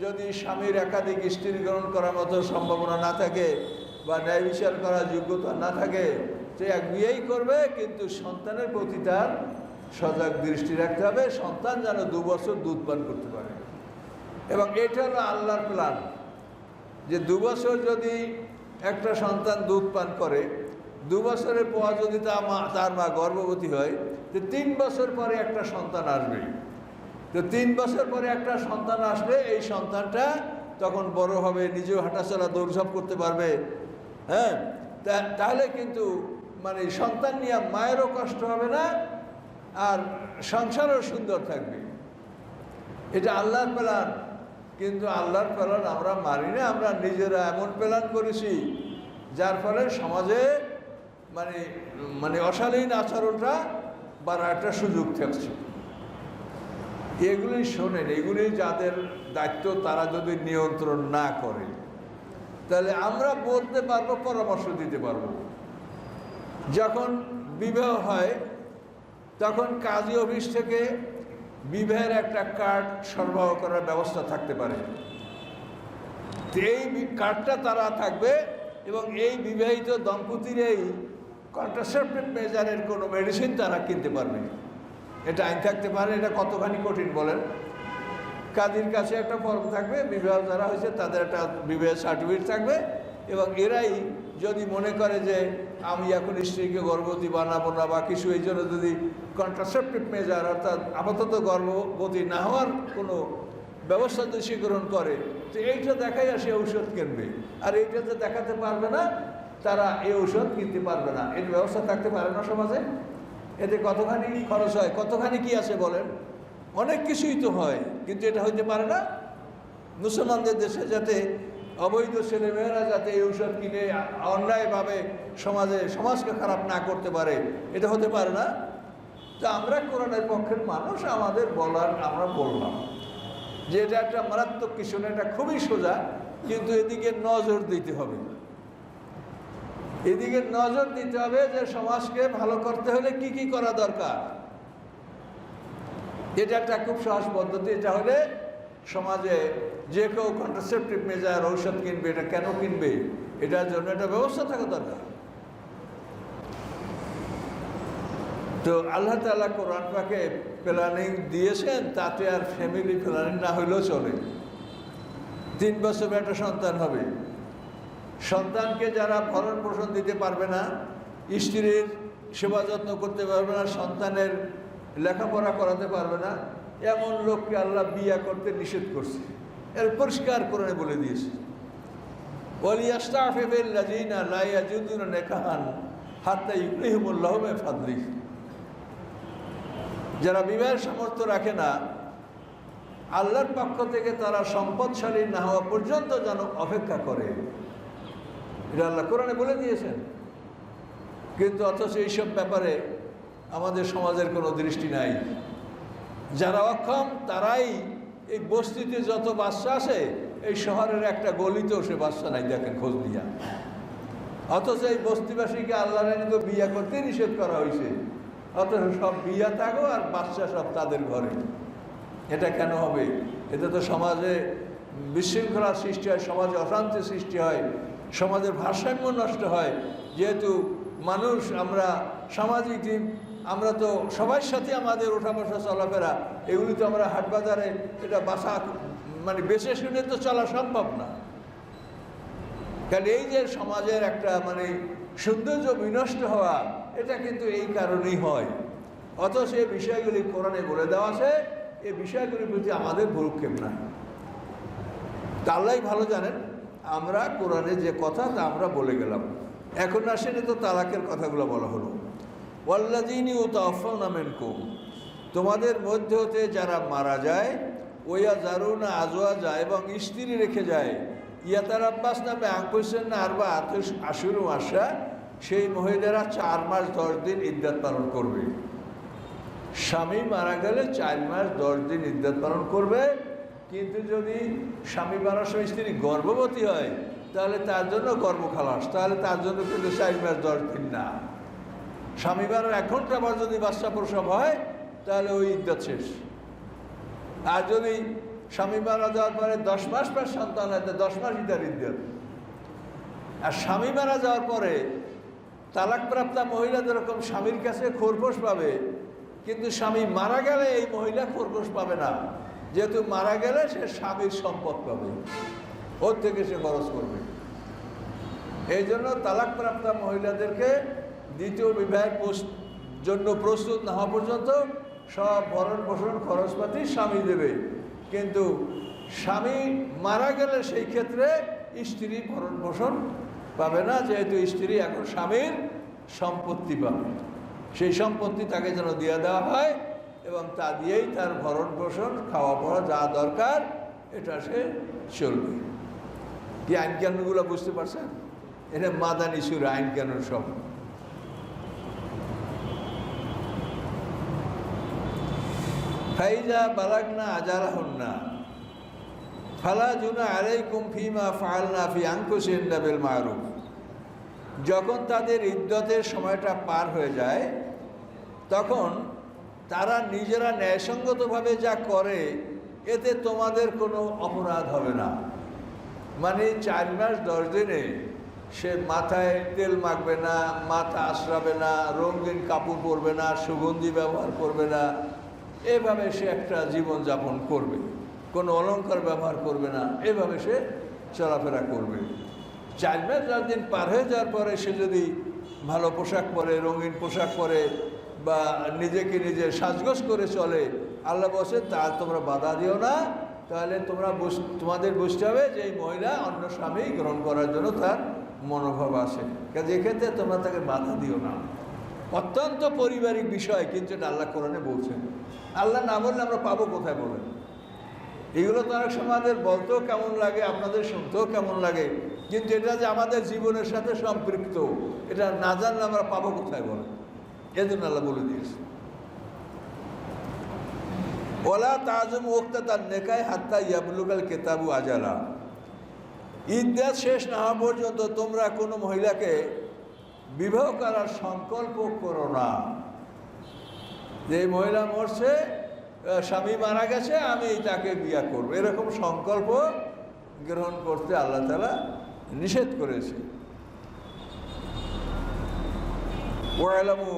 যদি স্বামীর একাধিক স্ত্রী গ্রহণ করার মতো সম্ভাবনা না থাকে বা ন্যায় বিচার করার যোগ্যতা না থাকে, সে এক বিয়েই করবে, কিন্তু সন্তানের প্রতি তার সজাগ দৃষ্টি রাখতে হবে। সন্তান যেন 2 বছর দুধ পান করতে পারে। এবং এটা হলো আল্লাহর প্ল্যান, যে 2 বছর যদি একটা সন্তান দুধ পান করে, 2 বছরের পর যদি তার মা গর্ভবতী হয়, তো 3 বছর পরে একটা সন্তান আসবে। তো 3 বছর পরে একটা সন্তান আসলে এই সন্তানটা তখন বড় হবে, নিজেও হাঁটাচলা দৌড়ঝাঁপ করতে পারবে। হ্যাঁ, তাহলে কিন্তু মানে সন্তান নিয়ে মায়েরও কষ্ট হবে না, আর সংসারও সুন্দর থাকবে। এটা আল্লাহর প্ল্যান। কিন্তু আল্লাহর প্ল্যান আমরা মানি না, আমরা নিজেরা এমন প্ল্যান করেছি যার ফলে সমাজে মানে মানে অশালীন আচরণটা বাড়ার একটা সুযোগ থাকছে। এগুলি শোনেন, এগুলি যাদের দায়িত্ব তারা যদি নিয়ন্ত্রণ না করে, তাহলে আমরা বলতে পারবো, পরামর্শ দিতে পারবো। যখন বিবাহ হয় তখন কাজী অফিস থেকে বিবাহের একটা কার্ড সরবরাহ করার ব্যবস্থা থাকতে পারে। এই কার্ডটা তারা থাকবে, এবং এই বিবাহিত দম্পতির এই কন্ট্রাসেপটিভ মেজারের কোনো মেডিসিন তারা কিনতে পারবে। এটা আইন থাকতে পারে। এটা কতখানি কঠিন বলেন? কাজীর কাছে একটা ফর্ম থাকবে, বিবাহ যারা হয়েছে তাদের একটা বিবাহের সার্টিফিকেট থাকবে, এবং এরাই যদি মনে করে যে আমি এখন স্ত্রীকে গর্ভবতী বানাবো না বা কিছু, এই জন্য যদি কন্ট্রাসেপটিভ মেজার অর্থাৎ আপাতত গর্ভবতী না হওয়ার কোনো ব্যবস্থা যদি সে গ্রহণ করে, তো এইটা দেখাই সে ঔষধ কিনবে। আর এইটা যে দেখাতে পারবে না, তারা এই ঔষধ কিনতে পারবে না। এর ব্যবস্থা থাকতে পারে না সমাজে। এতে কতখানি খরচ হয়, কতখানি কি আছে বলেন? অনেক কিছুই তো হয়, কিন্তু এটা হইতে পারে না। মুসলমানদের দেশে যাতে অবৈধ ছেলেমেয়েরা যাতে এই ঔষধ কিনে অন্যায়ভাবে সমাজকে খারাপ না করতে পারে, এটা হতে পারে না। তো আমরা কোরআনের পক্ষের মানুষ, আমাদের বলার আমরা বললাম যে এটা একটা মারাত্মক কিছু না, এটা খুবই সোজা, কিন্তু এদিকে নজর দিতে হবে। এদিকে নজর দিতে হবে যে সমাজকে ভালো করতে হলে কি কি করা দরকার। এটা একটা খুব সহজ পদ্ধতি। এটা হলে সমাজে যে কেউ কন্ট্রাসেপটিভ মেজার ঔষধ কিনবে, এটা কেন কিনবে, এটার জন্য একটা ব্যবস্থা থাকা দরকার। তো আল্লাহ তাআলা কোরআন পাকে প্ল্যানিং দিয়েছেন, তাতে আর ফ্যামিলি প্ল্যানিং না হইলেও চলে। 3 বছরে একটা সন্তান হবে। সন্তানকে যারা ভরণ পোষণ দিতে পারবে না, স্ত্রীর সেবা যত্ন করতে পারবে না, সন্তানের লেখাপড়া করাতে পারবে না, এমন লোককে আল্লাহ বিয়া করতে নিষেধ করছে। এর পরিষ্কার করে বলে দিয়েছে, ওয়ালিয়াস্তাফিফিল্লাযীনা লা ইয়াজিদুনা নিকাহান হাত্তা ইউগনিহিমুল্লাহু মিন ফাদলিহি। যারা বিবাহের সামর্থ্য রাখে না, আল্লাহর পক্ষ থেকে তারা সম্পদশালী না হওয়া পর্যন্ত যেন অপেক্ষা করে। এটা আল্লাহ কোরআনে বলে দিয়েছেন। কিন্তু অথচ এইসব ব্যাপারে আমাদের সমাজের কোনো দৃষ্টি নাই। যারা অক্ষম তারাই এই বস্তিতে যত বাচ্চা আছে, এই শহরের একটা গলিতেও সে বাচ্চা নাই, দেখেন খোঁজ দিয়া। অথচ এই বস্তিবাসীকে আল্লাহ তো বিয়া করতে নিষেধ করা হয়েছে, অথচ সব বিয়া থাকো আর বাচ্চা সব তাদের ঘরে। এটা কেন হবে? এতে তো সমাজে বিশৃঙ্খলার সৃষ্টি হয়, সমাজে অশান্তি সৃষ্টি হয়, সমাজের ভারসাম্য নষ্ট হয়। যেহেতু মানুষ, আমরা সামাজিক জীব, আমরা তো সবার সাথে আমাদের ওঠা বসা চলাফেরা, এগুলি তো আমরা হাট বাজারে এটা বাসা মানে বেছে শুনে তো চলা সম্ভব না। কারণ এই যে সমাজের একটা মানে সৌন্দর্য বিনষ্ট হওয়া, এটা কিন্তু এই কারণেই হয়। অথচ এই বিষয়গুলি কোরআনে বলে দেওয়া আছে, এই বিষয়গুলির প্রতি আমাদের ভ্রুক্ষেপ নাই। আল্লাহই ভালো জানেন আমরা কোরআনে যে কথা তা আমরা বলে গেলাম। এখন আসেন তো তালাকের কথাগুলো বলা হলো। ওয়াল্লাযীনা ইউতাওয়াফাউনা মিনকুম, তোমাদের মধ্যে হতে যারা মারা যায়, ওয়া জারুনা আজওয়াজা, এবং স্ত্রী রেখে যায়, ইয়াতারাব্বাস নামে আঙ্কুশেন না আরবা আশুরু মাসা, সেই মহিলারা 4 মাস 10 দিন ইদ্যাত পালন করবে। স্বামী মারা গেলে 4 মাস 10 দিন ইদ্যাত পালন করবে। কিন্তু যদি স্বামী মারার সময় স্ত্রী গর্ভবতী হয় তাহলে তার জন্য গর্ভখালাস, তাহলে তার জন্য কিন্তু 4 মাস 10 দিন না। স্বামী মারার 1 ঘন্টা পর যদি বাচ্চা প্রসব হয় তাহলে ওই ইদ্যাত শেষ। আর যদি স্বামী মারা যাওয়ার পরে 10 মাস পর সন্তান হয়, 10 মাস তার ইদ্যাত। আর স্বামী মারা যাওয়ার পরে তালাকপ্রাপ্তা মহিলা যেরকম স্বামীর কাছে খোরপোশ পাবে, কিন্তু স্বামী মারা গেলে এই মহিলা খোরপোশ পাবে না, যেহেতু মারা গেলে সে স্বামীর সম্পদ পাবে, ওর থেকে সে খরচ করবে। এই জন্য তালাকপ্রাপ্তা মহিলাদেরকে দ্বিতীয় বিবাহের জন্য প্রস্তুত না হওয়া পর্যন্ত সব ভরণ পোষণ খরচপাতি স্বামী দেবে, কিন্তু স্বামী মারা গেলে সেই ক্ষেত্রে স্ত্রী ভরণ পোষণ পাবে না, যেহেতু স্ত্রী এখন স্বামীর সম্পত্তি পাবে। সেই সম্পত্তি তাকে যেন দিয়ে দেওয়া হয় এবং তা দিয়েই তার ভরণ পোষণ খাওয়া পড়া যা দরকার এটা সে চলবে। কি আইন কানুনগুলো বুঝতে পারছেন? এটা মাদানী সূরা, আইন কানুন সব। ফাইজা বালাগনা আজালাহুন্না ফালা জুনা আলাইকুম ফিমা ফাআলনা ফি আনফুসিহিন্না বিল মারুফ। যখন তাদের ইদ্যতের সময়টা পার হয়ে যায় তখন তারা নিজেরা ন্যায়সঙ্গতভাবে যা করে এতে তোমাদের কোনো অপরাধ হবে না। মানে 4 মাস 10 দিনে সে মাথায় তেল মাখবে না, মাথা আশ্রাবে না, রঙিন কাপড় পরবে না, সুগন্ধি ব্যবহার করবে না, এভাবে সে একটা জীবনযাপন করবে, কোনো অলংকার ব্যবহার করবে না, এভাবে সে চলাফেরা করবে। 4 মাস 10 দিন পার হয়ে যাওয়ার পরে সে যদি ভালো পোশাক পরে, রঙিন পোশাক পরে বা নিজেকে নিজে সাজগোজ করে চলে, আল্লাহ বসে তা তোমরা বাধা দিও না, তাহলে তোমাদের বুঝতে হবে যে এই মহিলা অন্য স্বামী গ্রহণ করার জন্য তার মনোভাব আসে, কাজে এক্ষেত্রে তোমরা তাকে বাধা দিও না। অত্যন্ত পারিবারিক বিষয়, কিন্তু এটা আল্লাহ কোরআনে বলছেন। আল্লাহ না বললে আমরা পাবো কোথায় বলেন? এগুলো তো অনেক সময় আমাদের বলতেও কেমন লাগে, আপনাদের শুনতেও কেমন লাগে, কিন্তু এটা যে আমাদের জীবনের সাথে সম্পৃক্ত, এটা না জানলে আমরা পাবো কোথায় বলেন? এজন্য আল্লাহ বলে দিয়েছে, ওয়ালা তাজুম ওয়াক্তাতান নিকাহ হাত্তা ইয়াবলুগাল কিতাবু আজালা। ইদ্যাত শেষ না হওয়া পর্যন্ত তোমরা কোনো মহিলাকে বিবাহ করার সংকল্প করো না। যে মহিলা মরছে, স্বামী মারা গেছে, আমি তাকে বিয়ে করব, এরকম সংকল্প গ্রহণ করতে আল্লাহ তাআলা নিষেধ করেছে। ওয়ালামু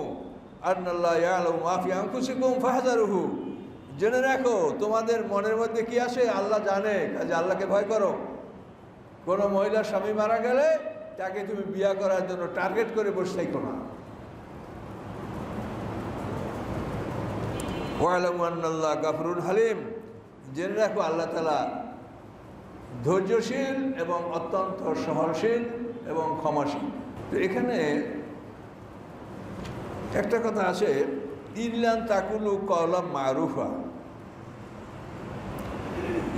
আন্নাল্লাহ ইয়ালামু মা ফি আনফুসিকুম ফাহযারুহু। জেনে রাখো তোমাদের মনের মধ্যে কি আসে আল্লাহ জানে, কাজে আল্লাহকে ভয় করো। কোনো মহিলার স্বামী মারা গেলে তাকে তুমি বিয়ে করার জন্য টার্গেট করে বসে থাকো না। ওয়ালামু আন্নাল্লাহ গাফুরুন হালিম। জেনে রাখো আল্লাহ তাআলা ধৈর্যশীল এবং অত্যন্ত সহনশীল এবং ক্ষমাশীল। তো এখানে একটা কথা আছে, ইল্লান তাকুলু কওলাম মারুফা।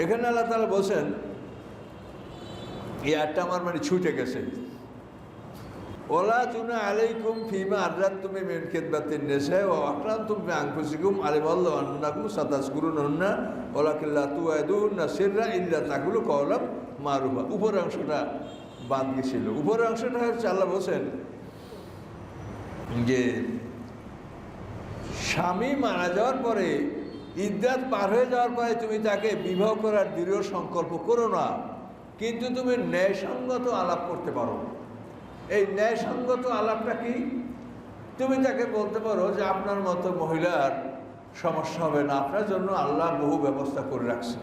এখানে আল্লাহ তাআলা বলছেন, এই আয়াতটা আমার মানে ছুটে গেছে, ওলা জুনা আলাইকুম ফিমা আররাতুম মিন খিদমাতিন নিসা ওয়া আকরামতুম বিআনফুসিকুম আলিমাল্লাহু আন্নাকুম সাতাযকুরুনহুন্না ওয়ালাকিন লা তুআদুনা সিররা ইল্লা তাকুলু কওলাম মারুফা। উপরের অংশটা বাদ গেছিল। উপরের অংশটা হচ্ছে আল্লাহ বলছেন যে স্বামী মারা যাওয়ার পরে, ইদ্যাত পার হয়ে যাওয়ার পরে তুমি তাকে বিবাহ করার দৃঢ় সংকল্প করো না, কিন্তু তুমি ন্যায়সঙ্গত আলাপ করতে পারো। এই ন্যায়সঙ্গত আলাপটা কি? তুমি তাকে বলতে পারো যে আপনার মতো মহিলার সমস্যা হবে না, আপনার জন্য আল্লাহ বহু ব্যবস্থা করে রাখছে।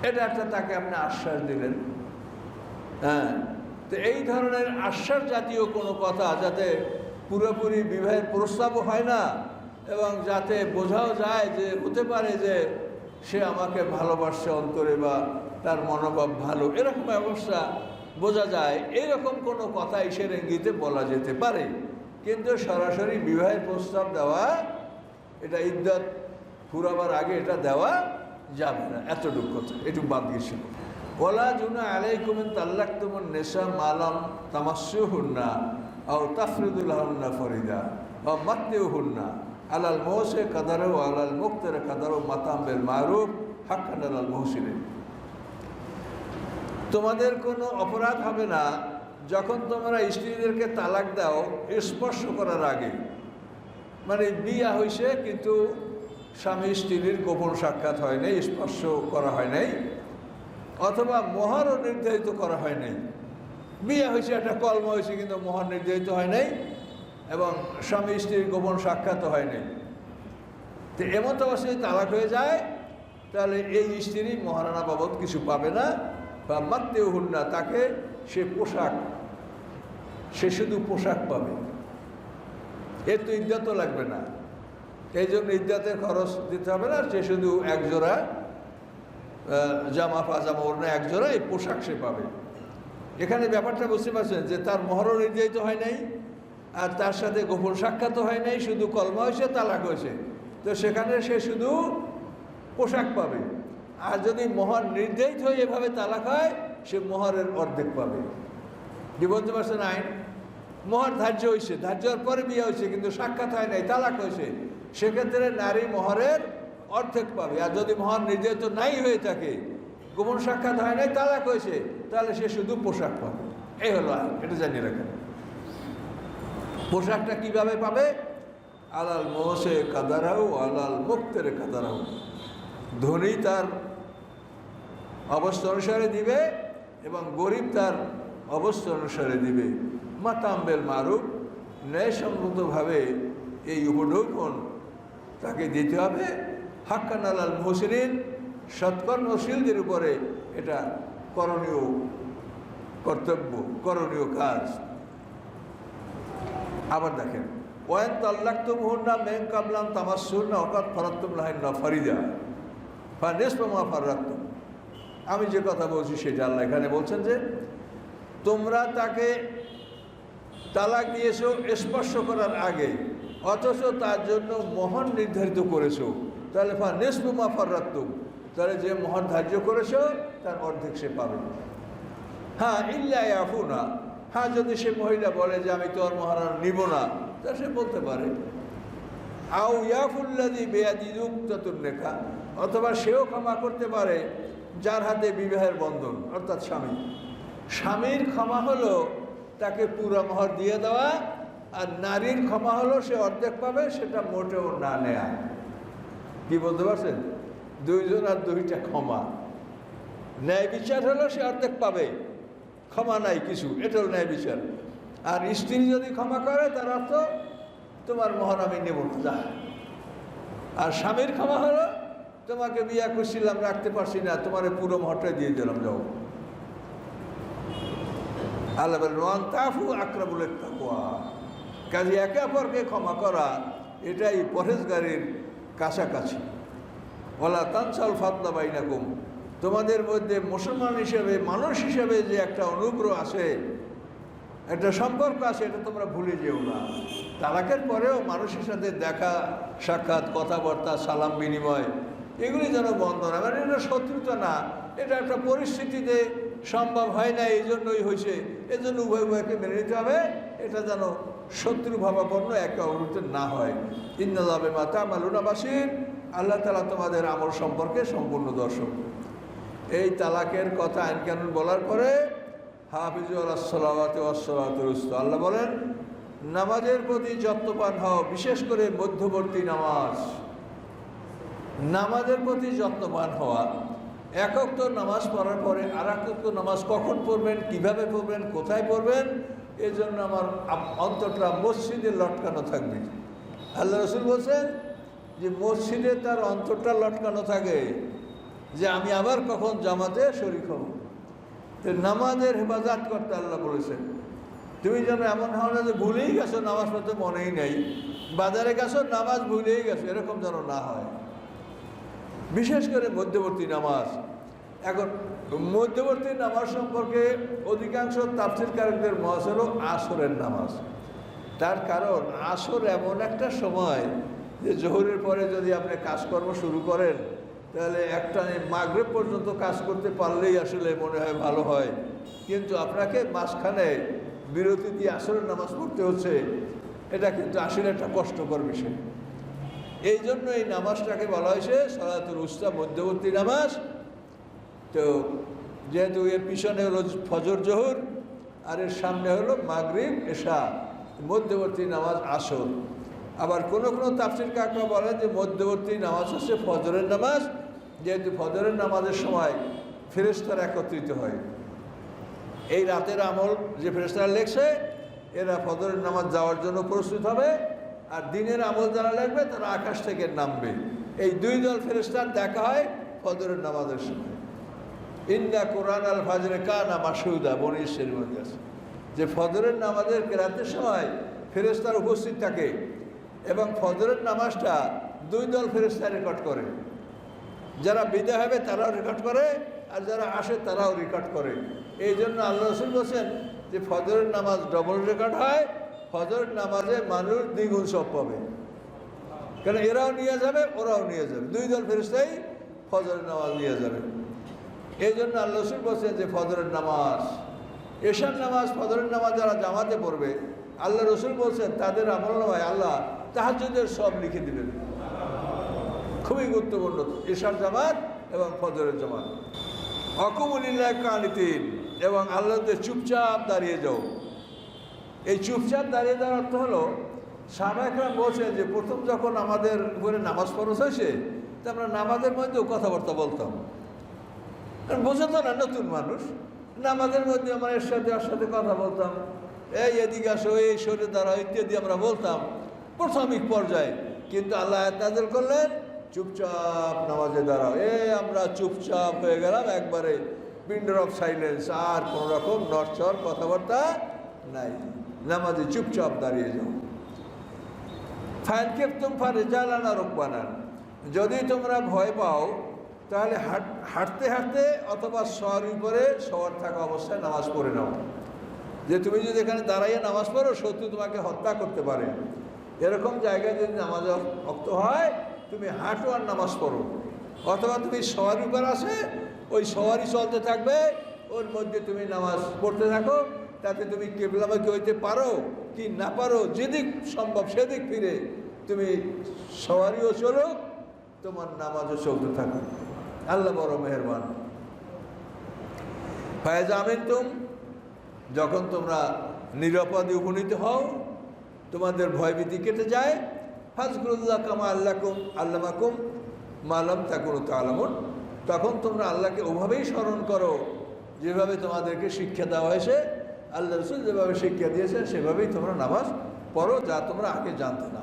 এটা একটা তাকে আপনি আশ্বাস দিলেন। হ্যাঁ, তো এই ধরনের আশ্বাস জাতীয় কোনো কথা, যাতে পুরোপুরি বিবাহের প্রস্তাবও হয় না এবং যাতে বোঝাও যায় যে হতে পারে যে সে আমাকে ভালোবাসছে অন্তরে বা তার মনোভাব ভালো, এরকম অবস্থা বোঝা যায়, এইরকম কোনো কথা ঈশ্বর ইঙ্গিতে বলা যেতে পারে। কিন্তু সরাসরি বিবাহের প্রস্তাব দেওয়া, এটা ইদ্যত ফুরাবার আগে এটা দেওয়া যাবে না, এতটুকু কথা একটু বাদ গিয়েছিল। ওলা জুনা আলাইকুম ইন তাল্লাকতুমুন নিসা মালাম তামাসসুহুন্না আও তাফরিদুলাহুন্না ফরিদা আও মাত্তিউহুন্না আলাল মুহসি কাদারু আলাল মুক্তার কাদারু মাতাম বিল মারুফ হাক্কান আলাল মুহসিনিন। তোমাদের কোনো অপরাধ হবে না যখন তোমরা স্ত্রীদেরকে তালাক দাও স্পর্শ করার আগে, মানে বিয়া হয়েছে কিন্তু স্বামী স্ত্রীর গোপন সাক্ষাৎ হয় নাই, স্পর্শ করা হয় নাই, অথবা মোহরও নির্ধারিত করা হয় নাই। বিয়ে হয়েছে, একটা কলমা হয়েছে কিন্তু মোহর নির্ধারিত হয় নাই এবং স্বামী স্ত্রীর গোপন সাক্ষাৎ হয় নাই। তো এমন অবস্থায় তালাক হয়ে যায়, তাহলে এই স্ত্রী মহারানা বাবদ কিছু পাবে না, বা মাত্তেও হুন না, তাকে সে পোশাক, সে শুধু পোশাক পাবে, এর তো ইদ্যাতও লাগবে না, এই জন্য ইদ্যাতের খরচ দিতে হবে না, সে শুধু একজোড়া জামা পাজামা ওড়না একজোড়া এই পোশাক সে পাবে। এখানে ব্যাপারটা বুঝতে পারছেন যে তার মোহরও নির্ধারিত হয় নাই আর তার সাথে গোপন সাক্ষাৎও হয় নাই, শুধু কলমা হয়েছে, তালাক হয়েছে, তো সেখানে সে শুধু পোশাক পাবে। আর যদি মোহর নির্ধারিত হয়ে এভাবে তালাক হয়, সে মোহরের অর্ধেক পাবে। কি বলতে পারছেন? আইন মোহর ধার্য হয়েছে, ধার্য হওয়ার পরে বিয়ে হয়েছে কিন্তু সাক্ষাৎ হয় নাই, তালাক হয়েছে, সেক্ষেত্রে নারী মোহরের অর্ধেক পাবে। আর যদি মোহর নির্ধারিত নাই হয়ে থাকে, গোপন সাক্ষাৎ হয় নাই, তালাক হয়েছে, তাহলে সে শুধু পোশাক পাবে। এই হলো আইন, এটা জানিয়ে রাখেন। পোশাকটা কিভাবে পাবে? আলাল মোহসে কাদারাও আলাল মুক্তের কাদারাও, ধনী তার অবস্থা অনুসারে দিবে এবং গরিব তার অবস্থা অনুসারে দিবে। মাতাম্বেল মারুফ, ন্যায়সঙ্গতভাবে এই উপঢৌকন তাকে দিতে হবে। হাক্কান আলাল মুহসিনিন, সৎকর্মশীলদের উপরে এটা করণীয় কর্তব্য, করণীয় কাজ। আবার দেখেন, ওয়ান তাল্লাকতুমুহুন্না মিন কাবলা আন তামাসসুহুন্না ওয়াকাদ ফারাদতুম লাহুন্না ফরিদা ফানিসফু মা ফারাদতুম। আমি যে কথা বলছি সেটা আল্লাহ এখানে বলছেন যে তোমরা তাকে তালাক দিয়েছো স্পর্শ করার আগে, অথচ তার জন্য মোহর নির্ধারিত করেছো, তাহলে ফানিসফু মা ফারাদতুম, তাহলে যে মোহর ধার্য করেছো তার অর্ধেক সে পাবে। হ্যাঁ, ইল্লা ইয়াফুনা, হ্যাঁ যদি সে মহিলা বলে যে আমি তোর মহারানা নিব না, তা সে বলতে পারে। আও ইয়াফুল্লাযী বিয়াদিহি উকতাতুন নিকাহ, অথবা সেও ক্ষমা করতে পারে যার হাতে বিবাহের বন্ধন, অর্থাৎ স্বামী। স্বামীর ক্ষমা হলো তাকে পুরো মোহর দিয়ে দেওয়া, আর নারীর ক্ষমা হলো সে অর্ধেক পাবে, সেটা মোটেও না নেয়া। কি বলতে পারছেন? দুইজন আর দুইটা ক্ষমা। ন্যায় বিচার হলো সে অর্ধেক পাবে, ক্ষমা নাই কিছু, এটা হল ন্যায় বিচার। আর স্ত্রী যদি ক্ষমা করে তার অর্থ তোমার মোহর আমি নেব না। আর স্বামীর ক্ষমা হলো তোমাকে বিয়া করছিলাম, রাখতে পারছি না, তোমার পুরো মোহরটা দিয়ে দিলাম, যাও। আল্লাহ বলেন ওয়ান তাফু আকরাবুল তাকওয়া, কাজে একে অপরকে ক্ষমা করা এটাই পরহেজগারির কাছাকাছি। ওয়ালা তানসাল ফাদলা বাইনাকুম, তোমাদের মধ্যে মুসলমান হিসেবে, মানুষ হিসেবে যে একটা অনুগ্রহ আছে, একটা সম্পর্ক আছে, এটা তোমরা ভুলে যেও না। তালাকের পরেও মানুষের সাথে দেখা সাক্ষাৎ, কথাবার্তা, সালাম বিনিময়, এগুলি যেন বন্ধ না। মানে এটা শত্রুতা না, এটা একটা পরিস্থিতিতে সম্ভব হয় না, এই জন্যই হয়েছে, এই জন্য উভয় উভয়কে মেনে নিতে হবে। এটা যেন শত্রু ভাবাপন্ন একে অপরের না হয়। ইন্নাল্লাহা বিমা তা'মালুনা বাসীর, আল্লাহ তাআলা তোমাদের আমল সম্পর্কে সম্পূর্ণ দর্শক। এই তালাকের কথা আইন কানুন বলার পরে হাফিজু আলাস সালাওয়াতি ওয়াস সালাতুল উসতা, আল্লাহ বলেন নামাজের প্রতি যত্নবান হও, বিশেষ করে মধ্যবর্তী নামাজ। নামাজের প্রতি যত্নবান হওয়া, একক তো নামাজ পড়ার পরে আর একক তো নামাজ কখন পড়বেন, কিভাবে পড়বেন, কোথায় পড়বেন, এই জন্য আমার অন্তরটা মসজিদে লটকানো থাকবে। আল্লাহ রসুল বলছেন যে মসজিদে তার অন্তরটা লটকানো থাকে যে আমি আবার কখন জামাতে শরীক হব। তো নামাজের হেফাজত করতে আল্লাহ বলেছেন। তুমি যেন এমন হও না যে ভুলেই গেছো, নামাজ পড়তে মনেই নেই, বাজারে গেছো নামাজ ভুলেই গেছো, এরকম যেন না হয়। বিশেষ করে মধ্যবর্তী নামাজ। এখন মধ্যবর্তী নামাজ সম্পর্কে অধিকাংশ তাফসীরকারদের মত হলো আসরের নামাজ। তার কারণ আসর এমন একটা সময় যে জোহরের পরে যদি আপনি কাজকর্ম শুরু করেন, তাহলে একটা মাগরিব পর্যন্ত কাজ করতে পারলেই আসলে মনে হয় ভালো হয়, কিন্তু আপনাকে মাঝখানে বিরতি দিয়ে আসরের নামাজ পড়তে হচ্ছে, এটা কিন্তু আসলে একটা কষ্টকর বিষয়। এই জন্য এই নামাজটাকে বলা হয়েছে সলাতুল উস্তা, মধ্যবর্তী নামাজ। তো যেহেতু এর পিছনে হলো ফজর জোহর আর এর সামনে হলো মাগরিব এশা, মধ্যবর্তী নামাজ আসর। আবার কোনো কোনো তাফসীর কাকরা বলেন যে মধ্যবর্তী নামাজ হচ্ছে ফজরের নামাজ, যেহেতু ফজরের নামাজের সময় ফেরেশতারা একত্রিত হয়। এই রাতের আমল যে ফেরেশতারা লেখছে এরা ফজরের নামাজ যাওয়ার জন্য প্রস্তুত হবে, আর দিনের আমল যারা লিখবে তারা আকাশ থেকে নামবে। এই দুই দল ফেরেশতার দেখা হয় ফজরের নামাজের সময়। ইন্না কোরআন আল ফাজরে কানা মাসউদা, বনী ইসরাঈলের মধ্যে আছে যে ফজরের নামাজের কেরাতের সময় ফেরেশতার উপস্থিত থাকে, এবং ফজরের নামাজটা দুই দল ফেরেশতা রেকর্ড করে। যারা বিদায় হবে তারাও রেকর্ড করে, আর যারা আসে তারাও রেকর্ড করে। এই জন্য আল্লাহ রাসূল বলেছেন যে ফজরের নামাজ ডবল রেকর্ড হয়, ফজরের নামাজে মানুষ দ্বিগুণ সওয়াব পাবে, কারণ এরাও নিয়ে যাবে ওরাও নিয়ে যাবে, দুই দল ফেরেশতাই ফজরের নামাজ নিয়ে যাবে। এই জন্য আল্লাহ রাসূল বলেছেন যে ফজরের নামাজ, এশার নামাজ, ফজরের নামাজ যারা জামাতে পড়বে আল্লাহ রাসূল বলছেন তাদের আমলনামায় আল্লাহ তাহাজ্জুদের সব লিখে দিবেন। খুবই গুরুত্বপূর্ণ এশার জামাত এবং ফজরের জামাত। অকুমুলিল্লাহ কানিতিন, এবং আল্লাহতে চুপচাপ দাঁড়িয়ে যাও। এই চুপচাপ দাঁড়িয়ে যাওয়ার অর্থ হলো, সাহাবায়ে বলছেন যে প্রথম যখন আমাদের উপরে নামাজ ফরজ হয়েছে তা আমরা নামাজের মধ্যেও কথাবার্তা বলতাম, কারণ বোঝা তো না, নতুন মানুষ। নামাজের মধ্যে আমরা এর সাথে ওর সাথে কথা বলতাম, এই এদিকে আসো, এই সরে দাঁড়াও ইত্যাদি আমরা বলতাম প্রাথমিক পর্যায়ে। কিন্তু আল্লাহ আয়াত নাযিল করলেন চুপচাপ নামাজে দাঁড়াও। আমরা চুপচাপ হয়ে গেলাম, একবারে পিন্ডার অফ সাইলেন্স, আর কোনো রকম নড়চড় কথাবার্তা নাই, নামাজে চুপচাপ দাঁড়িয়ে যাও। ফাইন কেফতুম ফারিজালান আর রুকবানান, যদি তোমরা ভয় পাও তাহলে হাঁটতে হাঁটতে অথবা শোয়ার উপরে শোয়ার থাকা অবস্থায় নামাজ পড়ে নাও। যে তুমি যদি এখানে দাঁড়াইয়ে নামাজ পড়ো শত্রু তোমাকে হত্যা করতে পারে, এরকম জায়গায় যদি নামাজ রক্ত হয় তুমি হাঁটো আর নামাজ পড়ো, অথবা তুমি শোয়ার উপর আসে ওই শোয়ারই চলতে থাকবে, ওর মধ্যে তুমি নামাজ পড়তে থাকো, তাতে তুমি কিবলামুখী হইতে পারো কি না পারো, যেদিক সম্ভব সেদিক ফিরে তুমি সওয়ারিও চলো, তোমার নামাজও চলতে থাকো। আল্লাহ বড় মেহেরবান। ফায়জা আমিনতুম, যখন তোমরা নিরাপদে উপনীত হও, তোমাদের ভয়ভীতি কেটে যায়, ফাজকুরুল্লাহ কামা আল্লামাকুম মা লাম তাকুনু তা'লামুন, তখন তোমরা আল্লাহকে ওভাবেই স্মরণ করো যেভাবে তোমাদেরকে শিক্ষা দেওয়া হয়েছে। আল্লাহ রাসূল যেভাবে শিক্ষা দিয়েছেন সেভাবেই তোমরা নামাজ পড়ো, যা তোমরা আগে জানতে না।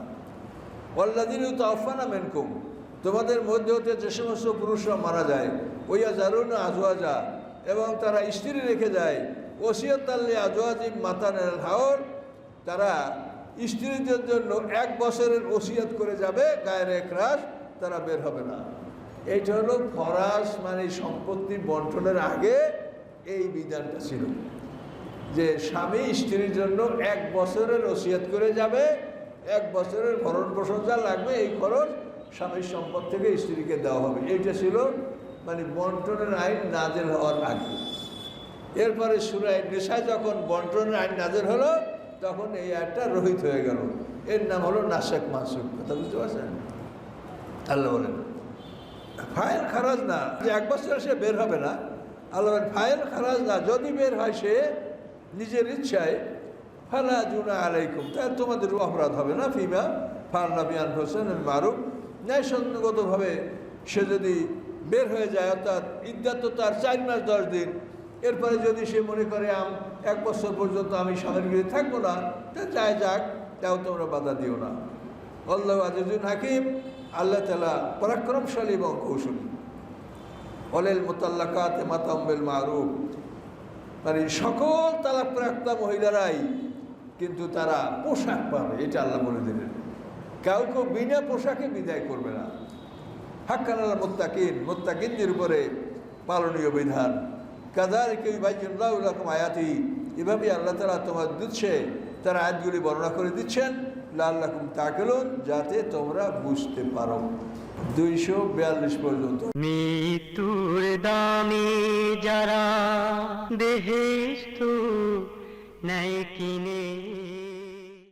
ওয়াল্লাযীনা ইউতাওয়াফানা মিনকুম, তোমাদের মধ্যে হতে যে সমস্ত পুরুষরা মারা যায়, ওয়ায়াযারুনা আজওয়াজা, এবং তারা স্ত্রী রেখে যায়, ওসিয়াতাল লিআজওয়াজিহিম মাতানাল হাওল, তারা স্ত্রীদের জন্য 1 বছরের ওসিয়ত করে যাবে, গায়ের একরাশ তারা বের হবে না। এইটা হলো ফরাজ, মানে সম্পত্তি বন্টনের আগে এই বিধানটা ছিল যে স্বামী স্ত্রীর জন্য 1 বছরের ওসিয়ত করে যাবে, 1 বছরের ভরণ পোষণ যা লাগবে এই খরচ স্বামীর সম্পদ থেকে স্ত্রীকে দেওয়া হবে। এইটা ছিল মানে বন্টনের আইন নাজেল হওয়ার আগে। এরপরে সূরা নিসায় যখন বন্টনের আইন নাজেল হলো তখন এই আয়াতটা রহিত হয়ে গেল, এর নাম হলো নাসেখ মানসুখ। কথা বুঝতে পারছেন? আল্লাহ বলেন ফাইল খারাজ না, যে 1 বছর সে বের হবে না। আল্লাহ বলেন ফাইল খারাজ না, যদি বের হয় সে নিজের ইচ্ছায়, ফালা জুনা আলাইকুম, তাই তোমাদের অপরাধ হবে না। ফিমা ফারনা বিআন হোসেন মারুফ, ন্যায়সঙ্গতভাবে সে যদি বের হয়ে যায়, অর্থাৎ ইদ্যাত তো তার 4 মাস 10 দিন, এরপরে যদি সে মনে করে 1 বছর পর্যন্ত আমি স্বামীর গৃহে থাকবো না, তা যায় যাক, তাও তোমরা বাধা দিও না। আল্লাহু আজিজুন হাকিম, আল্লাহ তাআলা পরাক্রমশালী এবং কৌশলী। ওয়ালিল মুতাল্লাকাতি মাতাউম বিল মারুফ, মানে সকল তালাকপ্রাপ্তা মহিলারাই কিন্তু তারা পোশাক পাবে, এটা আল্লাহ বলে দিলেন। কাউকে বিনা পোশাকে বিদায় করবে না। হাক্কান আলাল মুত্তাকিন, মুত্তাকিনদের উপরে পালনীয় বিধান। কাযালিকা ইউবাইয়িনুল্লাহু লাকুম আয়াতি, এভাবে আল্লাহ তাআলা তোমার দিচ্ছে তার আয়াতগুলি বর্ণনা করে দিচ্ছেন। লাআল্লাকুম তাকিলুন, যাতে তোমরা বুঝতে পারো। 242 পর্যন্ত। মৃত্যুর দামে যারা বেহেশত নেয় কিনে